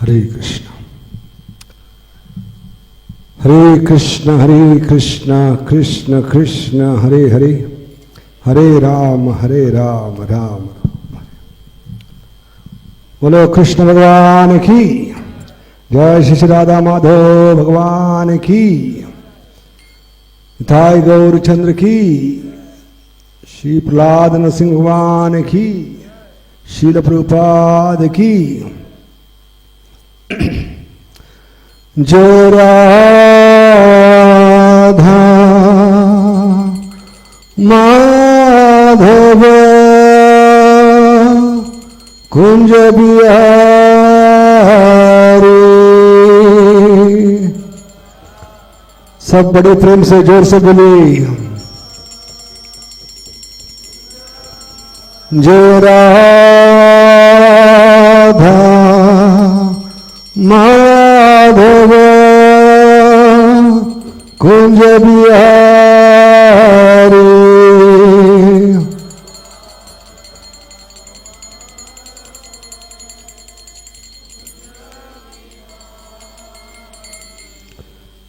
हरे कृष्ण हरे कृष्ण कृष्ण कृष्ण हरे हरे, हरे राम राम राम। बोलो कृष्ण भगवान की जय, श्री राधा माधव भगवान की, थाई गौरचंद्र की, श्री प्रहलाद नरसिंह भगवान की, शील प्रभुपाद की। जो राधा माधव कुंज बिहारी, सब बड़े प्रेम से जोर से बोलिए। जो राधा माधव कुंज बिहारी,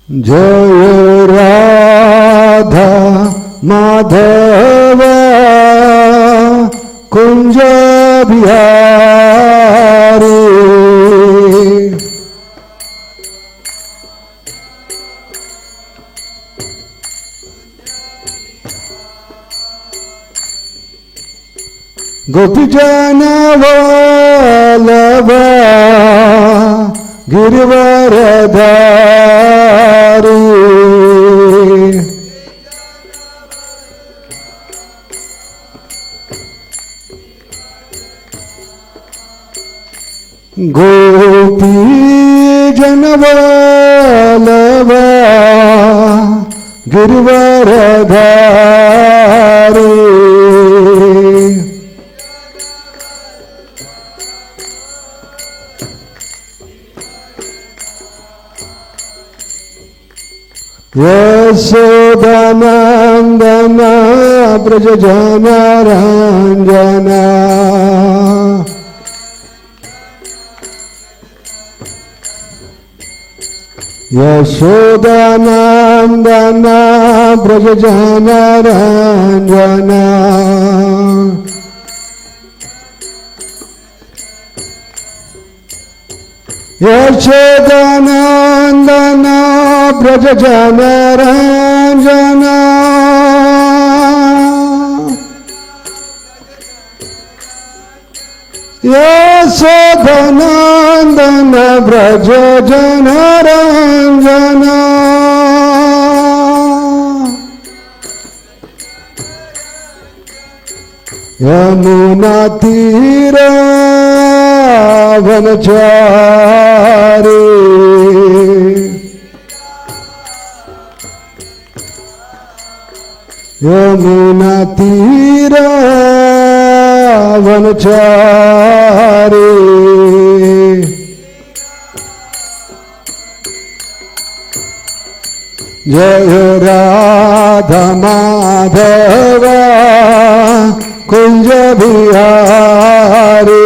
जय राधा माधव कुंज बिहारी, गोपीजन वल्लभ गिरिवरधारी, गोपीजन वल्लभ गिरिवरधारी, यशोदानंदन ब्रज जन रंजना, यशोदानंदन ब्रज जन रंजना, यशोदानंदन ब्रज जन रंजना, यशोदानंदन ब्रज जन रंजना, यमुना तीर वनचारी, यमुना तीर वनचारी, जय राधा माधव कुंज बिहारी,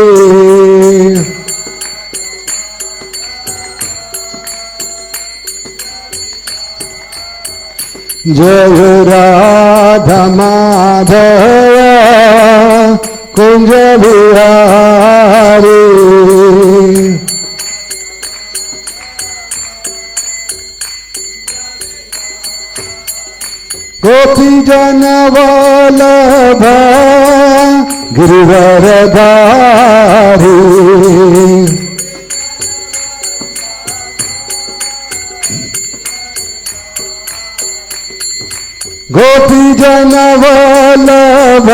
जय राधा माधव कुंज बिहारी, गोपीजन वल्लभ गिरिवरधारी, गोपीजन वल्लभ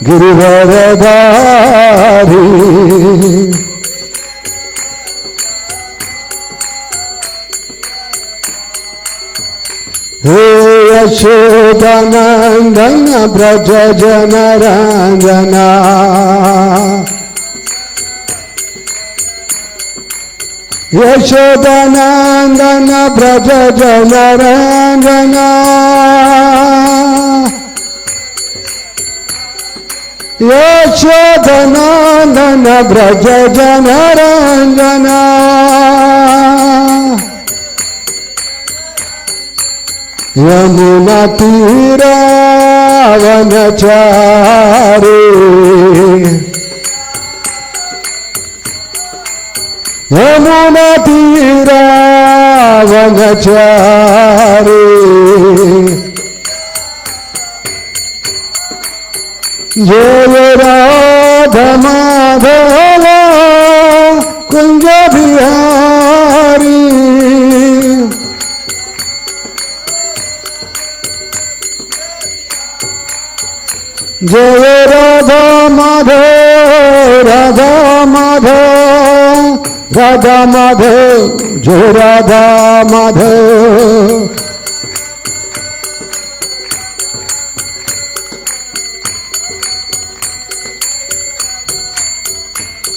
गिरिवरधारी, हे यशोदानंदन ब्रज जन रंजना, यशोदानंदन ब्रज जन रंजना, यशोदनन्दन व्रज जनरञ्जना यमुना तीरावनचारी यमुना तीरावनचारी जय राधा माधव कुंज बिहारी जय राधा माधव राधा माधव राधा माधव जय राधा माधव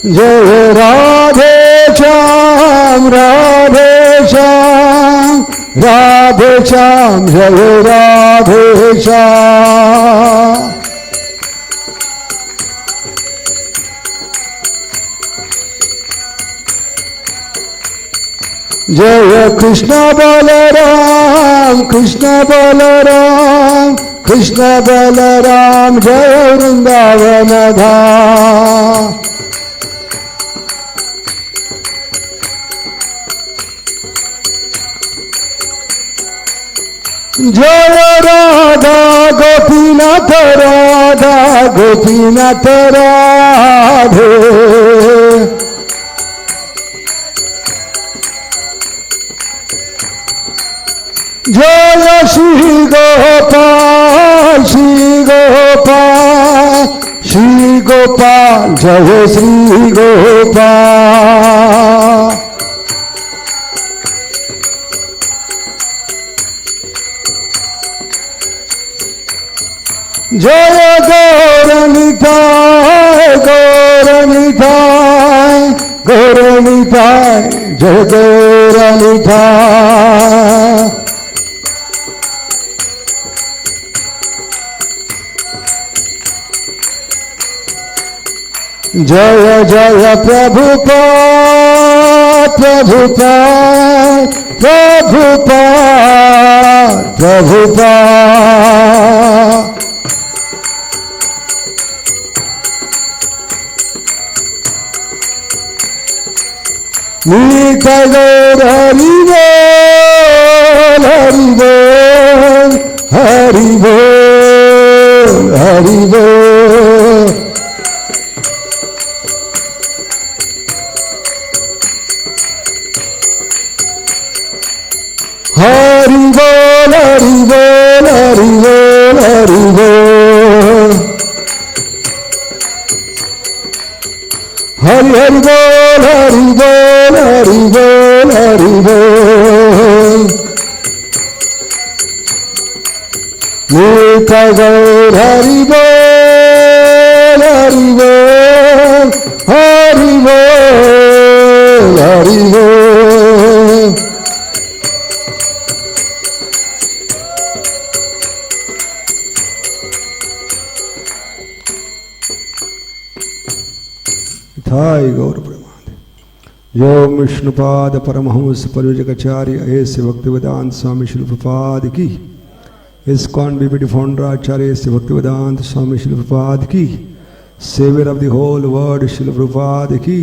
जय राधे श्याम राधे श्याम राधे श्याम जय राधे श्याम जय कृष्ण बलराम कृष्ण बलराम कृष्ण बलराम जय वृंदावन धाम जय राधा गोपीनाथ राधा गोपीनाथ राधे जय श्री गोपाल श्री गोपाल जय श्री गोपाल जय गौरनिताय गौरनिताय गौरनिताय जय गौरनिताय जय जय प्रभुपाद प्रभुपाद प्रभुपाद प्रभुपाद नीक गौर हरि बोल हरि बोल हरि बोल हरि बोल हरि बोल हरि बोल हरि बोल हरि बोल हरि हरि बोल हरि बोल हरि बोल हरि बोल नीक गौर हरि बोल हरि बोल हरि बोल हरि बोल थाय गौर प्रेमानंद यो विष्णुपाद परमहंस परिव्राजकाचार्य ऐसे भक्तिवेदांत स्वामी श्री प्रभुपाद की इस्कॉन बीबीडी फाउंडर आचार्य ऐसे भक्तिवेदांत स्वामी श्री प्रभुपाद की saviour of the whole world Shri Prabhupada की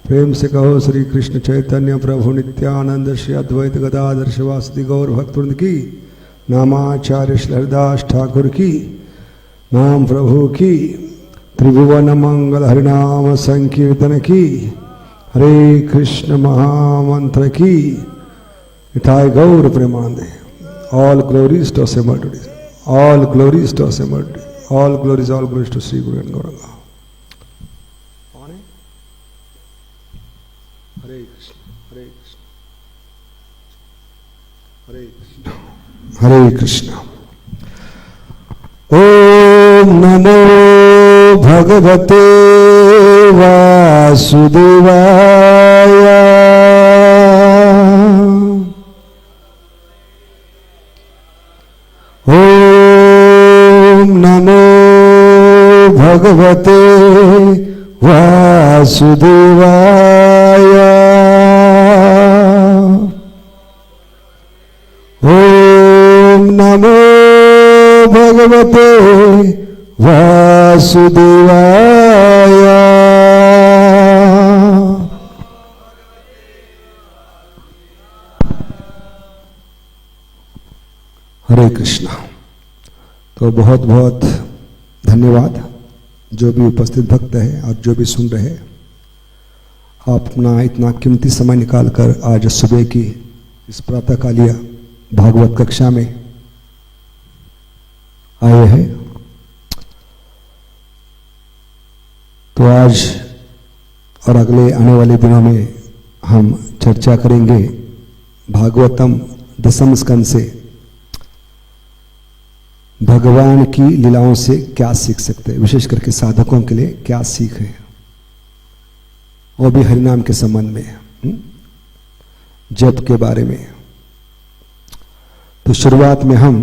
प्रेम से कहो श्री कृष्ण चैतन्य प्रभु नित्यानंद श्री अद्वैत गदाधर शिवासदि गौर भक्तवृंद की नामाचार्य श्री हरिदास ठाकुर की नाम प्रभु की त्रिभुवन मंगल हरिनाम संकीर्तन की हरे कृष्ण महामंत्र की इठाई गौर प्रेमानंदे all glories to assembled today all glories to assembled all glories to Shri Guru and Gauranga Hare Krishna Hare Krishna Hare Krishna Hare Krishna ओम नमो भगवते वासुदेवाय ओम नमो भगवते वासुदेवाय। ओम नमो भगवते वासुदेवाय। हरे कृष्णा। तो बहुत बहुत धन्यवाद जो भी उपस्थित भक्त है और जो भी सुन रहे, आप अपना इतना कीमती समय निकालकर आज सुबह की इस प्रातःकालीय भागवत कक्षा में आए हैं। तो आज और अगले आने वाले दिनों में हम चर्चा करेंगे भागवतम दशम स्कंद से भगवान की लीलाओं से क्या सीख सकते हैं, विशेष करके साधकों के लिए क्या सीख है, वो भी हरिनाम के संबंध में, जप के बारे में। तो शुरुआत में हम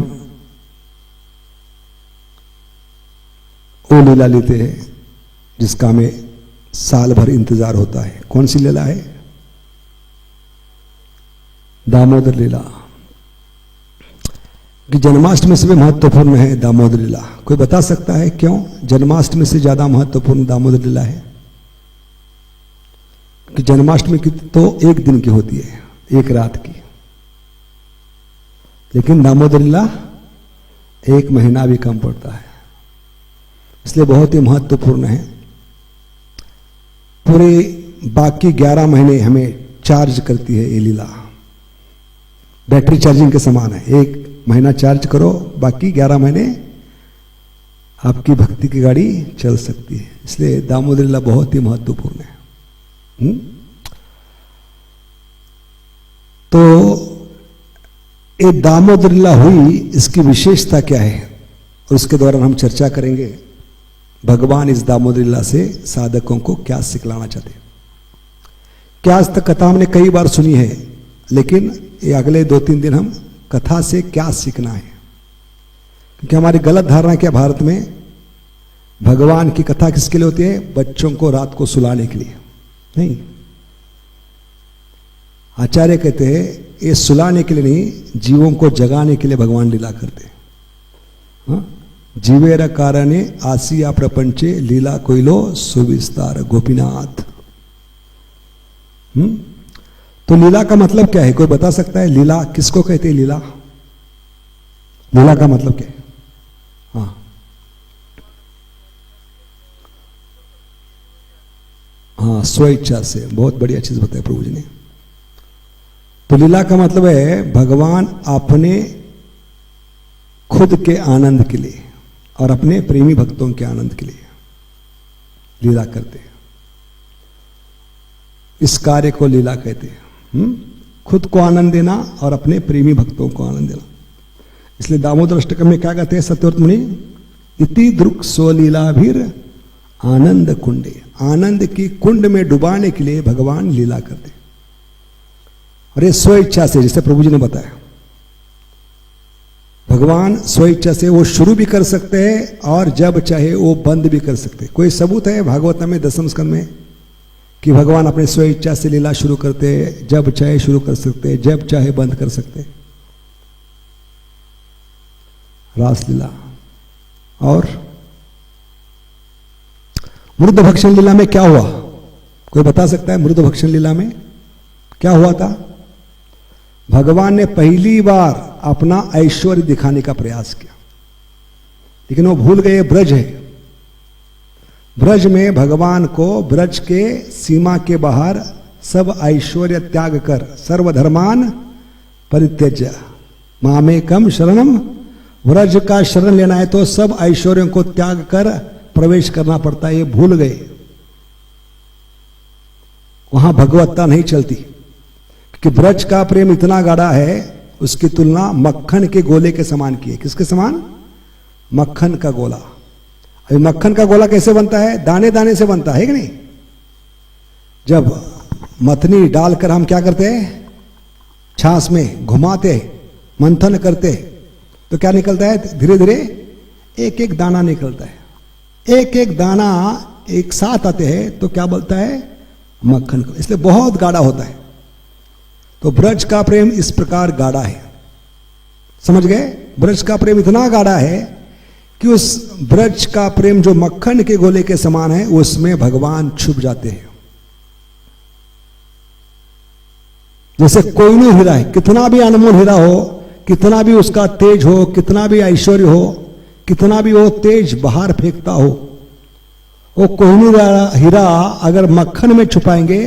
वो लीला लेते हैं जिसका हमें साल भर इंतजार होता है। कौन सी लीला है? दामोदर लीला। कि जन्माष्टमी से भी महत्वपूर्ण है दामोदर लीला। कोई बता सकता है क्यों जन्माष्टमी से ज्यादा महत्वपूर्ण दामोदर लीला है? कि जन्माष्टमी की तो एक दिन की होती है, एक रात की, लेकिन दामोदर लीला एक महीना भी कम पड़ता है, इसलिए बहुत ही महत्वपूर्ण है। पूरे बाकी 11 महीने हमें चार्ज करती है ये लीला। बैटरी चार्जिंग के समान है, एक महीना चार्ज करो, बाकी 11 महीने आपकी भक्ति की गाड़ी चल सकती है। इसलिए दामोदर लीला बहुत ही महत्वपूर्ण है। तो ये दामोदर लीला हुई, इसकी विशेषता क्या है, और उसके दौरान हम चर्चा करेंगे भगवान इस दामोदर लीला से साधकों को क्या सिखलाना चाहते हैं। क्या आज तक कथा हमने कई बार सुनी है, लेकिन ये अगले 2-3 दिन हम कथा से क्या सीखना है। क्योंकि हमारी गलत धारणा क्या भारत में, भगवान की कथा किसके लिए होती है? बच्चों को रात को सुलाने के लिए नहीं। आचार्य कहते हैं ये सुलाने के लिए नहीं, जीवों को जगाने के लिए भगवान लीला करते हैं। जीवेर कारणे आसिया प्रपंचे लीला कोइलो सुविस्तार गोपीनाथ। तो लीला का मतलब क्या है? कोई बता सकता है लीला किसको कहते हैं? लीला, लीला का मतलब क्या है? हाँ, हाँ, स्वेच्छा से। बहुत बढ़िया चीज बताया प्रभु जी ने। तो लीला का मतलब है भगवान अपने खुद के आनंद के लिए और अपने प्रेमी भक्तों के आनंद के लिए लीला करते हैं। इस कार्य को लीला कहते हैं। खुद को आनंद देना और अपने प्रेमी भक्तों को आनंद देना। इसलिए दामोदर अष्टकम में क्या कहते हैं सत्यव्रत मुनि? इति दृक् स्वलीलाभिर आनंद कुंडे। आनंद की कुंड में डुबाने के लिए भगवान लीला करते। और ये स्वेच्छा से, जैसे प्रभु जी ने बताया, भगवान स्वेच्छा से वो शुरू भी कर सकते हैं और जब चाहे वो बंद भी कर सकते हैं। कोई सबूत है भागवत में दशम स्कंद में कि भगवान अपने स्वेच्छा से लीला शुरू करते हैं, जब चाहे शुरू कर सकते हैं, जब चाहे बंद कर सकते हैं। रासलीला। और मृद भक्षण लीला में क्या हुआ? कोई बता सकता है मृद भक्षण लीला में क्या हुआ था? भगवान ने पहली बार अपना ऐश्वर्य दिखाने का प्रयास किया, लेकिन वो भूल गए ब्रज है। ब्रज में भगवान को ब्रज के सीमा के बाहर सब ऐश्वर्य त्याग कर सर्वधर्मान परित्यज्य मामेकम शरणम। ब्रज का शरण लेना है तो सब ऐश्वर्यों को त्याग कर प्रवेश करना पड़ता है। ये भूल गए। वहां भगवत्ता नहीं चलती, कि ब्रज का प्रेम इतना गाढ़ा है, उसकी तुलना मक्खन के गोले के समान की है। किसके समान? मक्खन का गोला। अभी मक्खन का गोला कैसे बनता है? दाने दाने से बनता है कि नहीं? जब मथनी डालकर हम क्या करते हैं? छाछ में घुमाते, मंथन करते, तो क्या निकलता है? धीरे धीरे एक एक दाना निकलता है, एक एक दाना एक साथ आते हैं तो क्या बोलता है? मक्खन को। इसलिए बहुत गाढ़ा होता है। तो ब्रज का प्रेम इस प्रकार गाढ़ा है, समझ गए? ब्रज का प्रेम इतना गाढ़ा है कि उस ब्रज का प्रेम जो मक्खन के गोले के समान है, उसमें भगवान छुप जाते हैं। जैसे कोहिनूर हीरा है, कितना भी अनमोल हीरा हो, कितना भी उसका तेज हो, कितना भी ऐश्वर्य हो, कितना भी वो तेज बाहर फेंकता हो, वो कोहिनूर हीरा अगर मक्खन में छुपाएंगे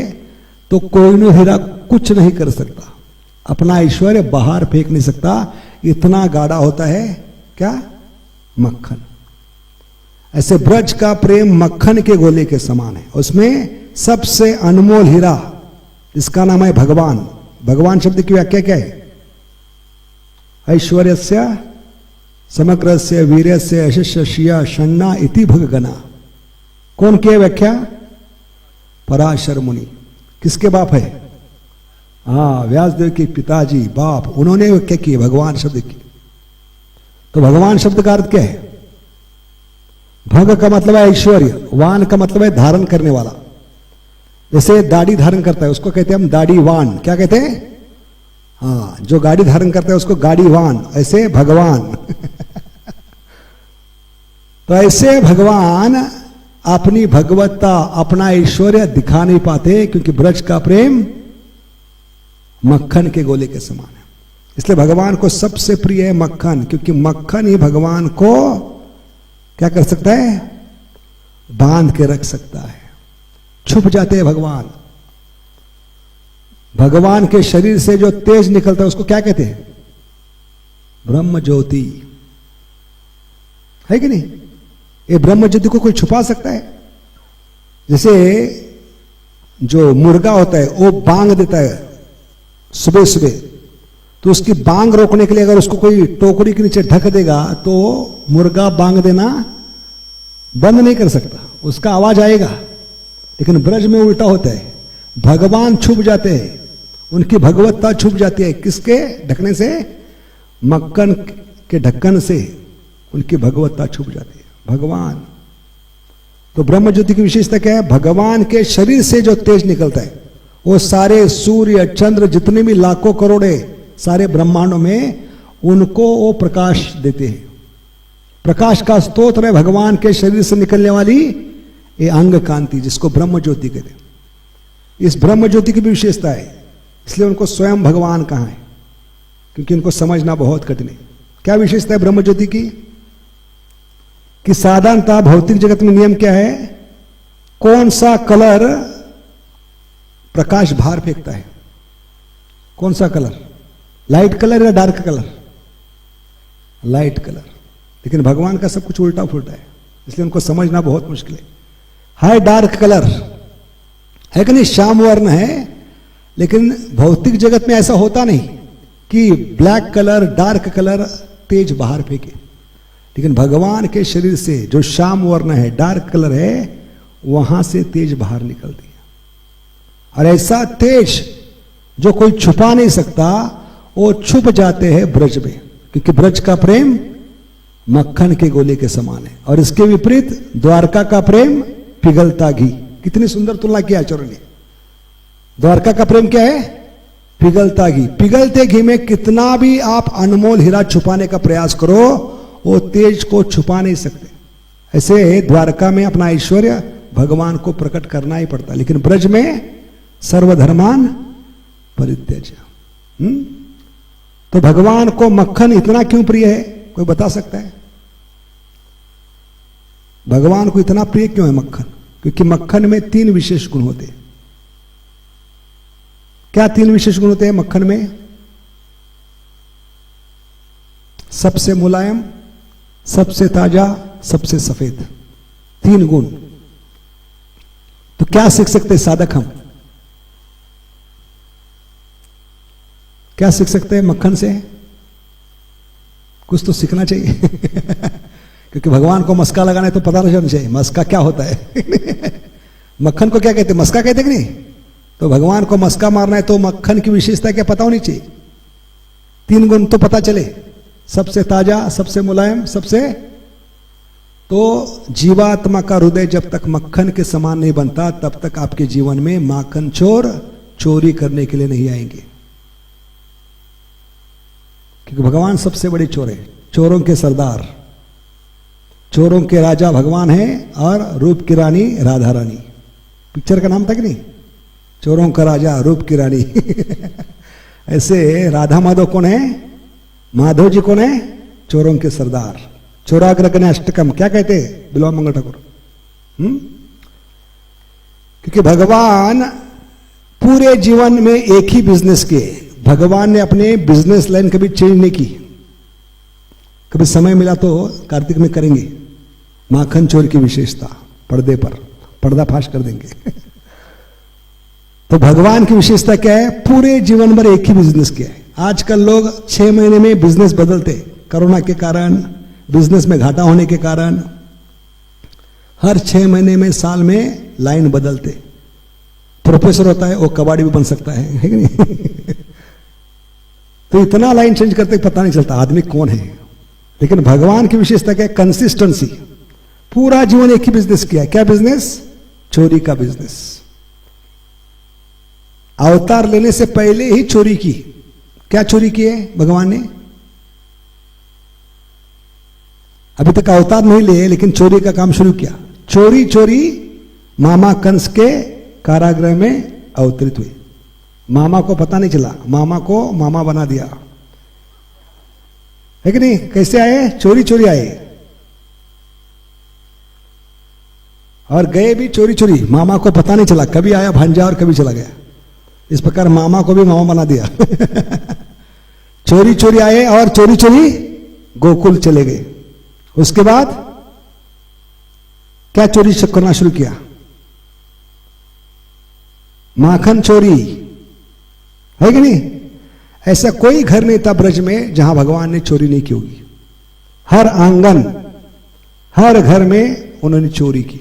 तो कोहिनूर हीरा कुछ नहीं कर सकता, अपना ऐश्वर्य बाहर फेंक नहीं सकता। इतना गाढ़ा होता है क्या? मक्खन। ऐसे ब्रज का प्रेम मक्खन के गोले के समान है। उसमें सबसे अनमोल हीरा इसका नाम है भगवान। भगवान शब्द की व्याख्या क्या है? ऐश्वर्यस्य समग्रस्य वीर्यस्य यशस्स्य षण्णा इति भगगना। कौन की व्याख्या? पराशर मुनि। किसके बाप है? हाँ, व्यासदेव के पिताजी बाप, उन्होंने व्याख्या की भगवान शब्द की। तो भगवान शब्द का अर्थ क्या है? भग का मतलब है ऐश्वर्य, वान का मतलब है धारण करने वाला। जैसे दाढ़ी धारण करता है उसको कहते हैं हम दाढ़ीवान। क्या कहते हैं? हाँ, जो गाड़ी धारण करता है उसको गाड़ीवान। ऐसे भगवान तो ऐसे भगवान अपनी भगवत्ता, अपना ऐश्वर्य दिखा नहीं पाते, क्योंकि ब्रज का प्रेम मक्खन के गोले के समान है। इसलिए भगवान को सबसे प्रिय है मक्खन, क्योंकि मक्खन ही भगवान को क्या कर सकता है? बांध के रख सकता है। छुप जाते हैं भगवान। भगवान के शरीर से जो तेज निकलता है उसको क्या कहते हैं? ब्रह्म ज्योति, है कि नहीं? ये ब्रह्म ज्योति को कोई छुपा सकता है? जैसे जो मुर्गा होता है वो बांग देता है सुबह सुबह, तो उसकी बांग रोकने के लिए अगर उसको कोई टोकरी के नीचे ढक देगा तो मुर्गा बांग देना बंद नहीं कर सकता, उसका आवाज आएगा। लेकिन ब्रज में उल्टा होता है, भगवान छुप जाते हैं, उनकी भगवत्ता छुप जाती है। किसके ढकने से? मक्खन के ढक्कन से उनकी भगवत्ता छुप जाती है। भगवान तो ब्रह्म ज्योति की विशेषता क्या है? भगवान के शरीर से जो तेज निकलता है वो सारे सूर्य चंद्र जितने भी लाखों करोड़े सारे ब्रह्मांडों में उनको वो प्रकाश देते हैं। प्रकाश का स्तोत्र है भगवान के शरीर से निकलने वाली ये अंग कांति, जिसको ब्रह्म ज्योति कहते हैं। इस ब्रह्म ज्योति की भी विशेषता है, इसलिए उनको स्वयं भगवान कहा है, क्योंकि इनको समझना बहुत कठिन है। क्या विशेषता है ब्रह्म ज्योति की? कि साधारणतः भौतिक जगत में नियम क्या है? कौन सा कलर प्रकाश बाहर फेंकता है? कौन सा कलर? लाइट कलर या डार्क कलर? Light colour. लेकिन भगवान का सब कुछ उल्टा फुल्टा है, इसलिए उनको समझना बहुत मुश्किल है डार्क कलर है कि नहीं? श्याम वर्ण है, लेकिन भौतिक जगत में ऐसा होता नहीं कि ब्लैक कलर डार्क कलर तेज बाहर फेंके। लेकिन भगवान के शरीर से जो श्याम वर्ण है, डार्क कलर है, वहां से तेज बाहर निकलती है। और ऐसा तेज जो कोई छुपा नहीं सकता, वो छुप जाते हैं ब्रज में, क्योंकि ब्रज का प्रेम मक्खन के गोले के समान है। और इसके विपरीत द्वारका का प्रेम पिघलता घी। कितनी सुंदर तुलना किया आचार्य ने। द्वारका का प्रेम क्या है? पिघलता घी। पिघलते घी में कितना भी आप अनमोल हीरा छुपाने का प्रयास करो, वो तेज को छुपा नहीं सकते। ऐसे द्वारका में अपना ऐश्वर्य भगवान को प्रकट करना ही पड़ता, लेकिन ब्रज में सर्वधर्मान परित्यज्य। तो भगवान को मक्खन इतना क्यों प्रिय है? कोई बता सकता है? भगवान को इतना प्रिय क्यों है मक्खन? क्योंकि मक्खन में 3 विशेष गुण होते हैं। क्या 3 विशेष गुण होते हैं मक्खन में? सबसे मुलायम, सबसे ताजा, सबसे सफेद। 3 गुण। तो क्या सीख सकते हैं साधक? हम क्या सीख सकते हैं मक्खन से? कुछ तो सीखना चाहिए क्योंकि भगवान को मस्का लगाना है तो पता नहीं चाहिए मस्का क्या होता है मक्खन को क्या कहते हैं? मस्का कहते कि नहीं? तो भगवान को मस्का मारना है तो मक्खन की विशेषता क्या पता होनी चाहिए। 3 गुण तो पता चले, सबसे ताजा, सबसे मुलायम, सबसे। तो जीवात्मा का हृदय जब तक मक्खन के समान नहीं बनता तब तक आपके जीवन में माखन चोर चोरी करने के लिए नहीं आएंगे, क्योंकि भगवान सबसे बड़े चोर है, चोरों के सरदार, चोरों के राजा भगवान है और रूप की रानी राधा रानी। पिक्चर का नाम था कि नहीं, चोरों का राजा रूप की रानी। ऐसे राधा माधव कौन है, माधव जी कौन है, चोरों के सरदार। चोराग्रगण्य अष्टकम क्या कहते हैं बिल्वा मंगल ठाकुर। क्योंकि भगवान पूरे जीवन में एक ही बिजनेस किए, भगवान ने अपने बिजनेस लाइन कभी चेंज नहीं की। कभी समय मिला तो कार्तिक में करेंगे माखन चोर की विशेषता, पर्दे पर पर्दाफाश कर देंगे। तो भगवान की विशेषता क्या है, पूरे जीवन भर एक ही बिजनेस किया है। आजकल लोग 6 महीने में बिजनेस बदलते, कोरोना के कारण, बिजनेस में घाटा होने के कारण हर 6 महीने में, साल में लाइन बदलते। प्रोफेसर होता है वो कबाड़ी भी बन सकता है कि नहीं? तो इतना लाइन चेंज करते पता नहीं चलता आदमी कौन है। लेकिन भगवान की विशेषता क्या है, कंसिस्टेंसी। पूरा जीवन एक ही बिजनेस किया। क्या बिजनेस, चोरी का बिजनेस। अवतार लेने से पहले ही चोरी की। क्या चोरी की है भगवान ने, अभी तक अवतार नहीं लिए लेकिन चोरी का काम शुरू किया। चोरी चोरी मामा कंस के कारागृह में अवतरित हुए। मामा को पता नहीं चला, मामा को मामा बना दिया है कि नहीं। कैसे आए, चोरी चोरी आए और गए भी चोरी चोरी, मामा को पता नहीं चला, कभी आया भांजा और कभी चला गया। इस प्रकार मामा को भी मामा बना दिया। चोरी चोरी आए और चोरी चोरी गोकुल चले गए। उसके बाद क्या चोरी करना शुरू किया, माखन चोरी, है कि नहीं। ऐसा कोई घर नहीं था ब्रज में जहां भगवान ने चोरी नहीं की होगी। हर आंगन, हर घर में उन्होंने चोरी की।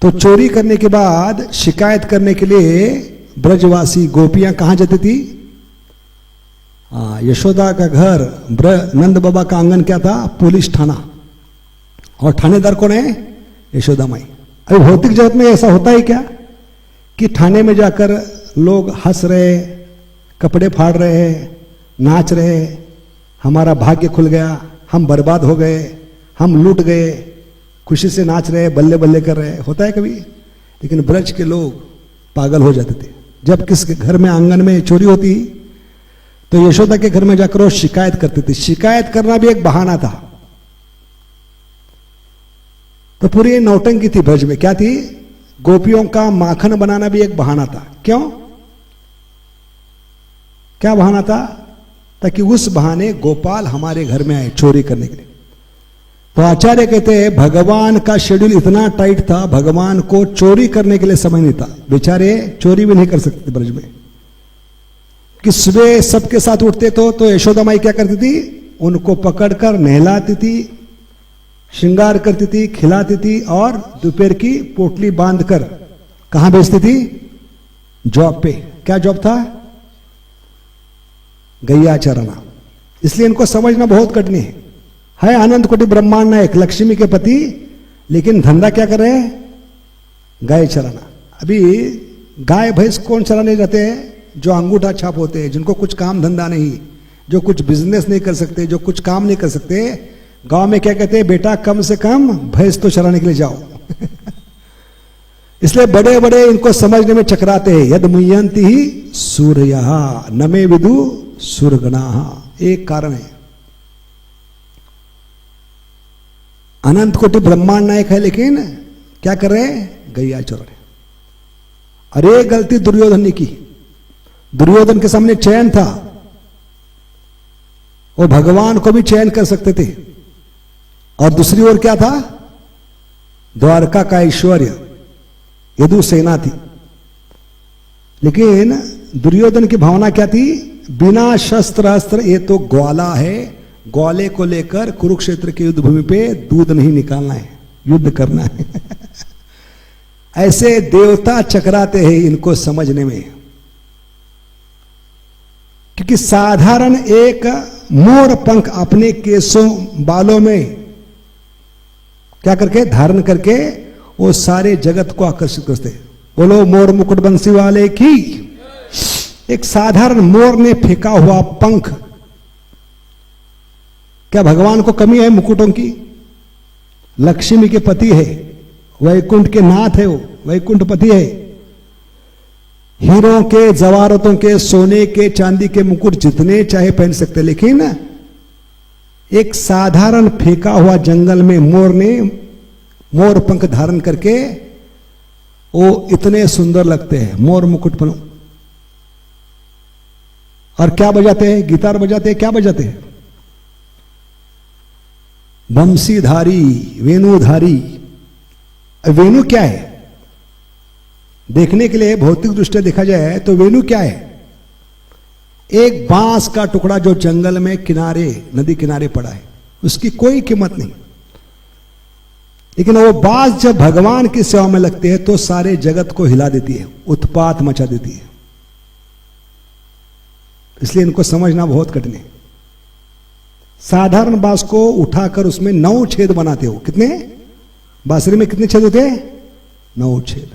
तो चोरी करने के बाद शिकायत करने के लिए ब्रजवासी गोपियां कहां जाती थी, यशोदा का घर, नंद बाबा का आंगन क्या था, पुलिस थाना। और थानेदार कौन है, यशोदा माई। अभी भौतिक जगत में ऐसा होता है क्या कि थाने में जाकर लोग हंस रहे, कपड़े फाड़ रहे, नाच रहे, हमारा भाग्य खुल गया, हम बर्बाद हो गए, हम लूट गए, खुशी से नाच रहे, बल्ले बल्ले कर रहे, होता है कभी। लेकिन ब्रज के लोग पागल हो जाते थे। जब किसके घर में आंगन में चोरी होती तो यशोदा के घर में जाकर वो शिकायत करते थे। शिकायत करना भी एक बहाना था। तो पूरी नौटंकी थी ब्रज में। क्या थी, गोपियों का माखन बनाना भी एक बहाना था। क्यों, क्या बहाना था, ताकि उस बहाने गोपाल हमारे घर में आए चोरी करने के लिए। तो आचार्य कहते हैं भगवान का शेड्यूल इतना टाइट था, भगवान को चोरी करने के लिए समय नहीं था। बेचारे चोरी भी नहीं कर सकते ब्रज में। कि सुबह सबके साथ उठते तो यशोदा माई क्या करती थी, उनको पकड़कर नहलाती थी, श्रृंगार करती थी, खिलाती थी और दोपहर की पोटली बांधकर कहां भेजती थी, जॉब पे। क्या जॉब था, गैया चराना। इसलिए इनको समझना बहुत कठिन है आनंद कोटि ब्रह्मांड नायक लक्ष्मी के पति, लेकिन धंधा क्या कर रहे हैं, गाय चराना। अभी गाय भैंस कौन चराने जाते हैं, जो अंगूठा छाप होते हैं, जिनको कुछ काम धंधा नहीं, जो कुछ बिजनेस नहीं कर सकते, जो कुछ काम नहीं कर सकते। गांव में क्या कहते हैं, बेटा कम से कम भैंस तो चराने के लिए जाओ। इसलिए बड़े बड़े इनको समझने में चकराते हैं। यद मुह्यंति ही सूर्य नमे विदु सुरगणा, एक कारण है। अनंत कोटि ब्रह्मांड नायक है, लेकिन क्या कर रहे हैं, गैया चर रहे। अरे गलती दुर्योधन ने की। दुर्योधन के सामने चयन था, वो भगवान को भी चयन कर सकते थे। और दूसरी ओर क्या था, द्वारका का ऐश्वर्य, यदु सेना थी। लेकिन दुर्योधन की भावना क्या थी, बिना शस्त्र अस्त्र, ये तो ग्वाला है, ग्वाले को लेकर कुरुक्षेत्र की युद्ध भूमि पे दूध नहीं निकालना है, युद्ध करना है। ऐसे देवता चकराते हैं इनको समझने में। क्योंकि साधारण एक मोर पंख अपने केसों बालों में क्या करके धारण करके वो सारे जगत को आकर्षित करते। बोलो मोर मुकुट बंसी वाले की। एक साधारण मोर ने फेंका हुआ पंख, क्या भगवान को कमी है मुकुटों की? लक्ष्मी के पति है, वैकुंठ के नाथ है, वो वैकुंठ पति है। हीरों के, जवाहरातों के, सोने के, चांदी के मुकुट जितने चाहे पहन सकते, लेकिन एक साधारण फेंका हुआ जंगल में मोर ने मोर पंख धारण करके वो इतने सुंदर लगते हैं, मोर मुकुट पर। और क्या बजाते हैं? गिटार बजाते हैं। क्या बजाते हैं? बंसीधारी, वेणुधारी। वेणु क्या है? देखने के लिए भौतिक दृष्टि देखा जाए तो वेणु क्या है? एक बांस का टुकड़ा जो जंगल में किनारे, नदी किनारे पड़ा है, उसकी कोई कीमत नहीं। लेकिन वो बांस जब भगवान की सेवा में लगते हैं तो सारे जगत को हिला देती है, उत्पात मचा देती है। इसलिए इनको समझना बहुत कठिन है। साधारण बांस को उठाकर उसमें 9 छेद बनाते हो। कितने? बांसुरी में कितने छेद होते हैं? 9 छेद।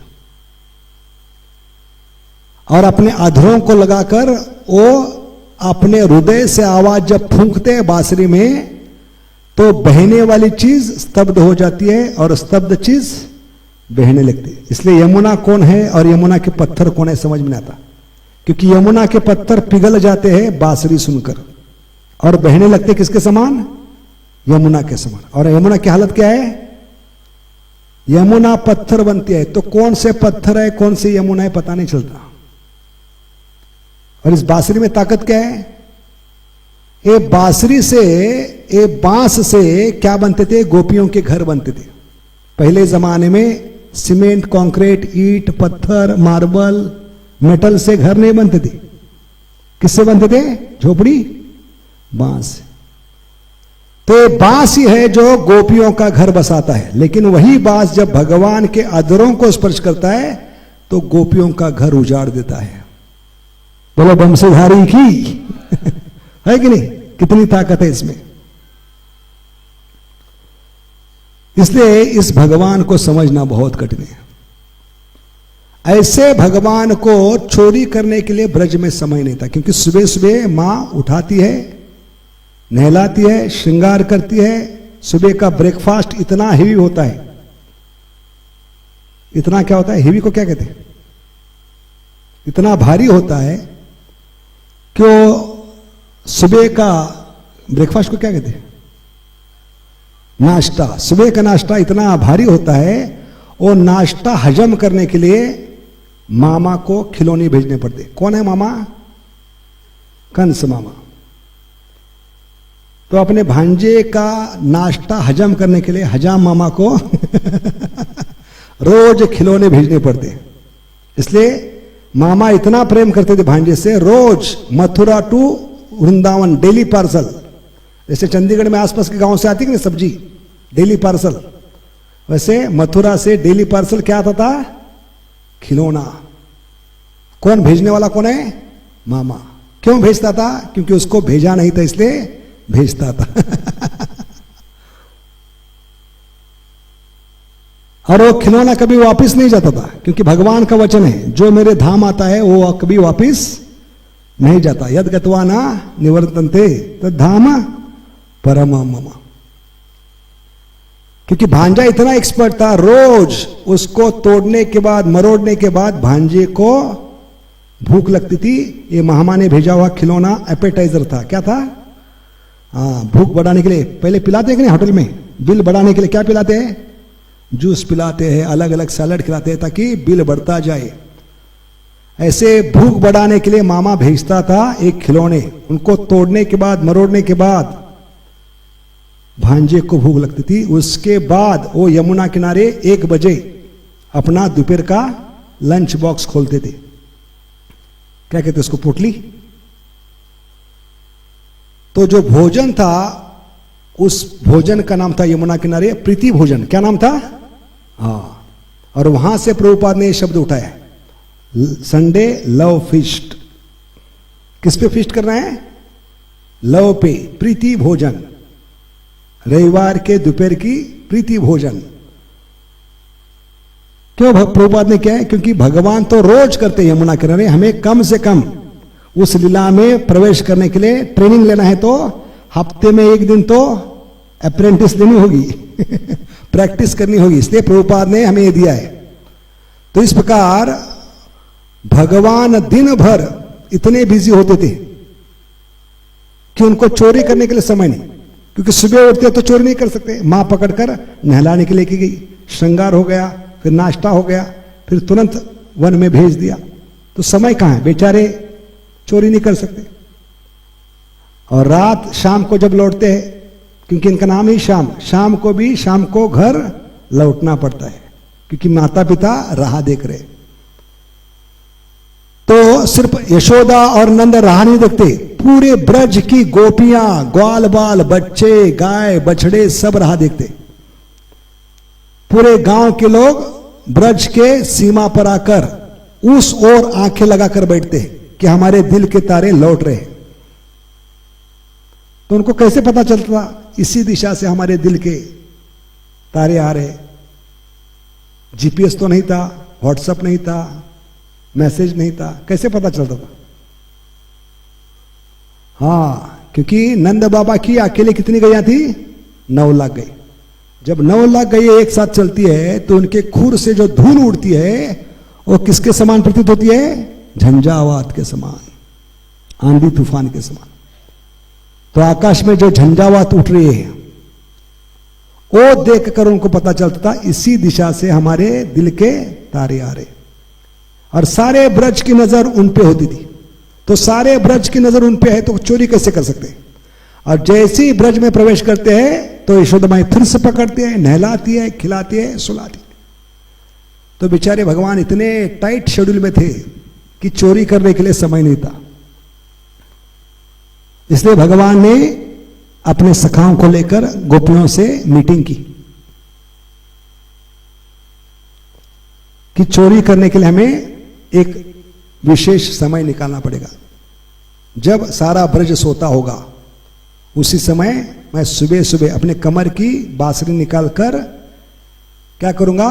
और अपने अधरों को लगाकर वो अपने हृदय से आवाज जब फूंकते हैं बांसुरी में, तो बहने वाली चीज स्तब्ध हो जाती है और स्तब्ध चीज बहने लगती है। इसलिए यमुना कौन है और यमुना के पत्थर कौन है समझ में नहीं आता, क्योंकि यमुना के पत्थर पिघल जाते हैं बांसुरी सुनकर और बहने लगते किसके समान? यमुना के समान। और यमुना की हालत क्या है? यमुना पत्थर बनती है, तो कौन से पत्थर है कौन से यमुना है पता नहीं चलता। और इस बांसुरी में ताकत क्या है? ये बांसुरी से, ये बांस से क्या बनते थे? गोपियों के घर बनते थे। पहले जमाने में सीमेंट, कंक्रीट, ईंट, पत्थर, मार्बल, मेटल से घर नहीं बनते थे। किससे बनते थे? झोपड़ी, बांस। तो ये बांस ही है जो गोपियों का घर बसाता है। लेकिन वही बांस जब भगवान के अधरों को स्पर्श करता है तो गोपियों का घर उजाड़ देता है। बोलो बंसीधारी की। है कि नहीं? कितनी ताकत है इसमें। इसलिए इस भगवान को समझना बहुत कठिन है। ऐसे भगवान को चोरी करने के लिए ब्रज में समय नहीं था, क्योंकि सुबह सुबह मां उठाती है, नहलाती है, श्रृंगार करती है। सुबह का ब्रेकफास्ट इतना हेवी होता है। इतना क्या होता है? हेवी को क्या कहते हैं? इतना भारी होता है कि सुबह का ब्रेकफास्ट को क्या कहते हैं? नाश्ता। सुबह का नाश्ता इतना भारी होता है, वो नाश्ता हजम करने के लिए मामा को खिलौने भेजने पड़ते। कौन है मामा? कंस मामा। तो अपने भांजे का नाश्ता हजम करने के लिए हजाम मामा को रोज खिलौने भेजने पड़ते। इसलिए मामा इतना प्रेम करते थे भांजे से, रोज Mathura to Vrindavan daily parcel. जैसे चंडीगढ़ में आसपास के गांव से आती है ना सब्जी, डेली पार्सल, वैसे मथुरा से डेली पार्सल क्या आता था? खिलौना। कौन भेजने वाला कौन है? मामा। क्यों भेजता था? क्योंकि उसको भेजा नहीं था इसलिए भेजता था। और वो खिलौना कभी वापस नहीं जाता था, क्योंकि भगवान का वचन है जो मेरे धाम आता है वो कभी वापस नहीं जाता। यद गत्वा ना निवर्तन्ते तद धाम परमं मम। क्योंकि भांजा इतना एक्सपर्ट था, रोज उसको तोड़ने के बाद, मरोड़ने के बाद भांजे को भूख लगती थी। ये महामा ने भेजा हुआ खिलौना एपेटाइजर था। क्या था? हाँ, भूख बढ़ाने के लिए। पहले पिलाते हैं कि नहीं होटल में? बिल बढ़ाने के लिए क्या पिलाते हैं? जूस पिलाते हैं, अलग अलग सैलड खिलाते हैं ताकि बिल बढ़ता जाए। ऐसे भूख बढ़ाने के लिए मामा भेजता था एक खिलौने। उनको तोड़ने के बाद, मरोड़ने के बाद भांजे को भूख लगती थी। उसके बाद वो यमुना किनारे 1 बजे अपना दोपहर का लंच बॉक्स खोलते थे। क्या कहते उसको? पोटली। तो जो भोजन था उस भोजन का नाम था यमुना किनारे प्रीति भोजन। क्या नाम था? हाँ। और वहां से प्रभुपाद ने शब्द उठाया, संडे लव फीस्ट। किस पे फीस्ट करना है? लव पे प्रीति भोजन, रविवार के दोपहर की प्रीति भोजन। क्यों प्रभुपाद ने क्या है? क्योंकि भगवान तो रोज करते हैं यमुना किनारे, हमें कम से कम उस लीला में प्रवेश करने के लिए ट्रेनिंग लेना है तो हफ्ते में एक दिन तो अप्रेंटिस लेनी होगी प्रैक्टिस करनी होगी। इसलिए प्रभुपाद ने हमें ये दिया है। तो इस प्रकार भगवान दिन भर इतने बिजी होते थे कि उनको चोरी करने के लिए समय नहीं, क्योंकि सुबह उठते तो चोरी नहीं कर सकते। मां पकड़कर नहलाने के लिए की गई, श्रृंगार हो गया, फिर नाश्ता हो गया, फिर तुरंत वन में भेज दिया, तो समय कहां है? बेचारे चोरी नहीं कर सकते। और रात शाम को जब लौटते हैं, क्योंकि इनका नाम ही शाम, शाम को भी शाम को घर लौटना पड़ता है, क्योंकि माता पिता राह देख रहे। तो सिर्फ यशोदा और नंद राह नहीं देखते, पूरे ब्रज की गोपियां, ग्वाल बाल, बच्चे, गाय बछड़े सब राह देखते। पूरे गांव के लोग ब्रज के सीमा पर आकर उस ओर आंखें लगाकर बैठते कि हमारे दिल के तारे लौट रहे। तो उनको कैसे पता चलता? इसी दिशा से हमारे दिल के तारे आ रहे। जीपीएस तो नहीं था, व्हाट्सएप नहीं था, मैसेज नहीं था, कैसे पता चलता था? हाँ, क्योंकि नंद बाबा की अकेले कितनी गैया थी? 9 लाख गई। जब 9 लाख गैया एक साथ चलती है तो उनके खुर से जो धूल उड़ती है वो किसके समान प्रतीत होती है? झंझावात के समान, आंधी तूफान के समान। तो आकाश में जो झंझावात उठ रही है वो देखकर उनको पता चलता था इसी दिशा से हमारे दिल के तारे आ रहे। और सारे ब्रज की नजर उन पे होती थी। तो सारे ब्रज की नजर उन पे है तो चोरी कैसे कर सकते? और जैसे ही ब्रज में प्रवेश करते हैं तो यशोदा माई फिर से पकड़ती है, नहलाती है, खिलाती है, सुलाती है। तो बेचारे भगवान इतने टाइट शेड्यूल में थे कि चोरी करने के लिए समय नहीं था। इसलिए भगवान ने अपने सखाओं को लेकर गोपियों से मीटिंग की कि चोरी करने के लिए हमें एक विशेष समय निकालना पड़ेगा। जब सारा ब्रज सोता होगा उसी समय मैं सुबह सुबह अपने कमर की बांसुरी निकालकर क्या करूंगा?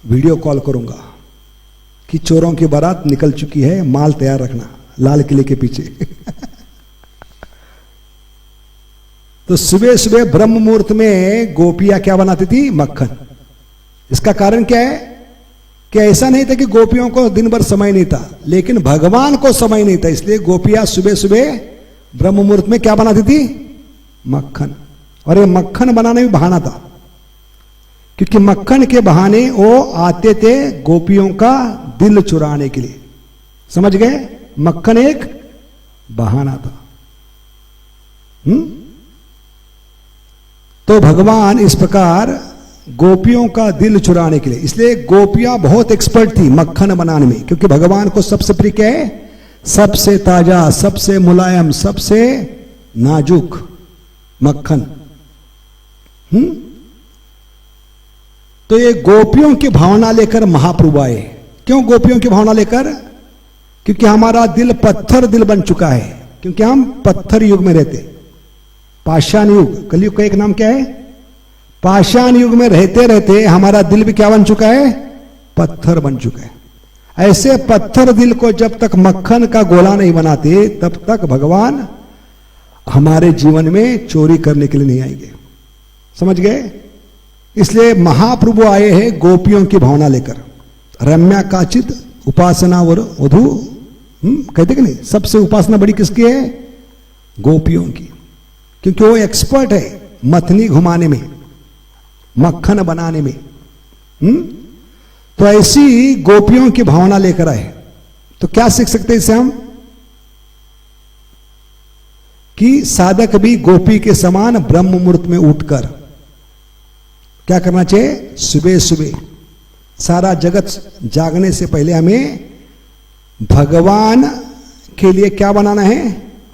वीडियो कॉल करूंगा कि चोरों की बारात निकल चुकी है, माल तैयार रखना लाल किले के पीछे तो सुबह सुबह ब्रह्म मुहूर्त में गोपियां क्या बनाती थी? मक्खन। इसका कारण क्या है? कि ऐसा नहीं था कि गोपियों को दिन भर समय नहीं था, लेकिन भगवान को समय नहीं था, इसलिए गोपियां सुबह सुबह ब्रह्म मुहूर्त में क्या बनाती थी? मक्खन। और ये मक्खन बनाने में बहाना था, क्योंकि मक्खन के बहाने वो आते थे गोपियों का दिल चुराने के लिए। समझ गए? मक्खन एक बहाना था। तो भगवान इस प्रकार गोपियों का दिल चुराने के लिए, इसलिए गोपियां बहुत एक्सपर्ट थी मक्खन बनाने में, क्योंकि भगवान को सबसे प्रिय क्या है? सबसे ताजा, सबसे मुलायम, सबसे नाजुक मक्खन। तो ये गोपियों की भावना लेकर महाप्रभु आए। क्यों गोपियों की भावना लेकर? क्योंकि हमारा दिल पत्थर दिल बन चुका है, क्योंकि हम पत्थर युग में रहते। पाषाण युग, कलयुग का एक नाम क्या है? पाषाण युग में रहते रहते हमारा दिल भी क्या बन चुका है? पत्थर बन चुका है। ऐसे पत्थर दिल को जब तक मक्खन का गोला नहीं बनाते तब तक भगवान हमारे जीवन में चोरी करने के लिए नहीं आएंगे। समझ गए? इसलिए महाप्रभु आए हैं गोपियों की भावना लेकर। रम्या काचित उपासना और वधु, कहते कि नहीं, सबसे उपासना बड़ी किसकी है? गोपियों की, क्योंकि वो एक्सपर्ट है मथनी घुमाने में, मक्खन बनाने में। तो ऐसी गोपियों की भावना लेकर आए। तो क्या सीख सकते हैं इससे हम? कि साधक भी गोपी के समान ब्रह्म मुहूर्त में उठकर क्या करना चाहिए? सुबह सुबह सारा जगत जागने से पहले हमें भगवान के लिए क्या बनाना है?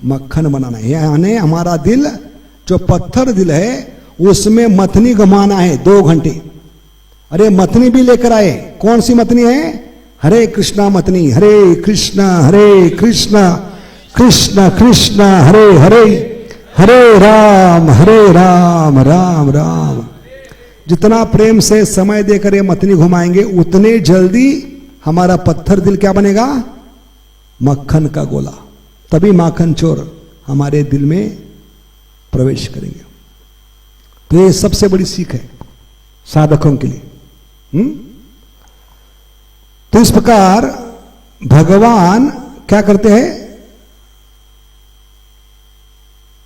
मक्खन बनाना है। यानी हमारा दिल जो पत्थर दिल है उसमें मथनी घुमाना है 2 घंटे। अरे मथनी भी लेकर आए। कौन सी मथनी है? हरे कृष्णा मथनी। हरे कृष्णा कृष्ण कृष्ण हरे हरे, हरे राम राम राम। जितना प्रेम से समय देकर ये मथनी घुमाएंगे उतने जल्दी हमारा पत्थर दिल क्या बनेगा? मक्खन का गोला। तभी माखन चोर हमारे दिल में प्रवेश करेंगे। तो ये सबसे बड़ी सीख है साधकों के लिए। तो इस प्रकार भगवान क्या करते हैं?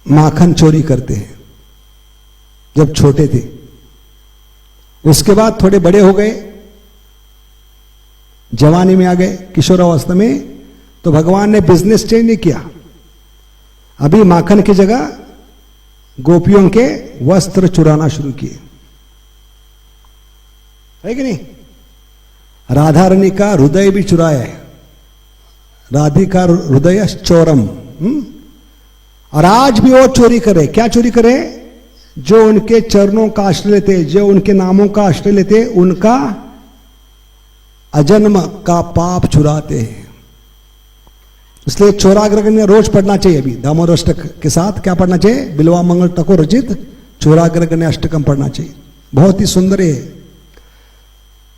माखन चोरी करते हैं जब छोटे थे। उसके बाद थोड़े बड़े हो गए, जवानी में आ गए, किशोरावस्था में, तो भगवान ने बिजनेस चेंज नहीं किया। अभी माखन की जगह गोपियों के वस्त्र चुराना शुरू किए, है कि नहीं? राधा रानी का हृदय भी चुराया है। राधिका हृदय चोरम। और आज भी वो चोरी करे। क्या चोरी करे? जो उनके चरणों का आश्रय लेते, जो उनके नामों का आश्रय लेते, उनका अजन्म का पाप चुराते हैं। इसलिए चौराग्रह ने रोज पढ़ना चाहिए। अभी दामोदर अष्टक के साथ क्या पढ़ना चाहिए? बिल्वा मंगल ठाकुर रचित चौराग्रह ने अष्टकम पढ़ना चाहिए। बहुत ही सुंदर है।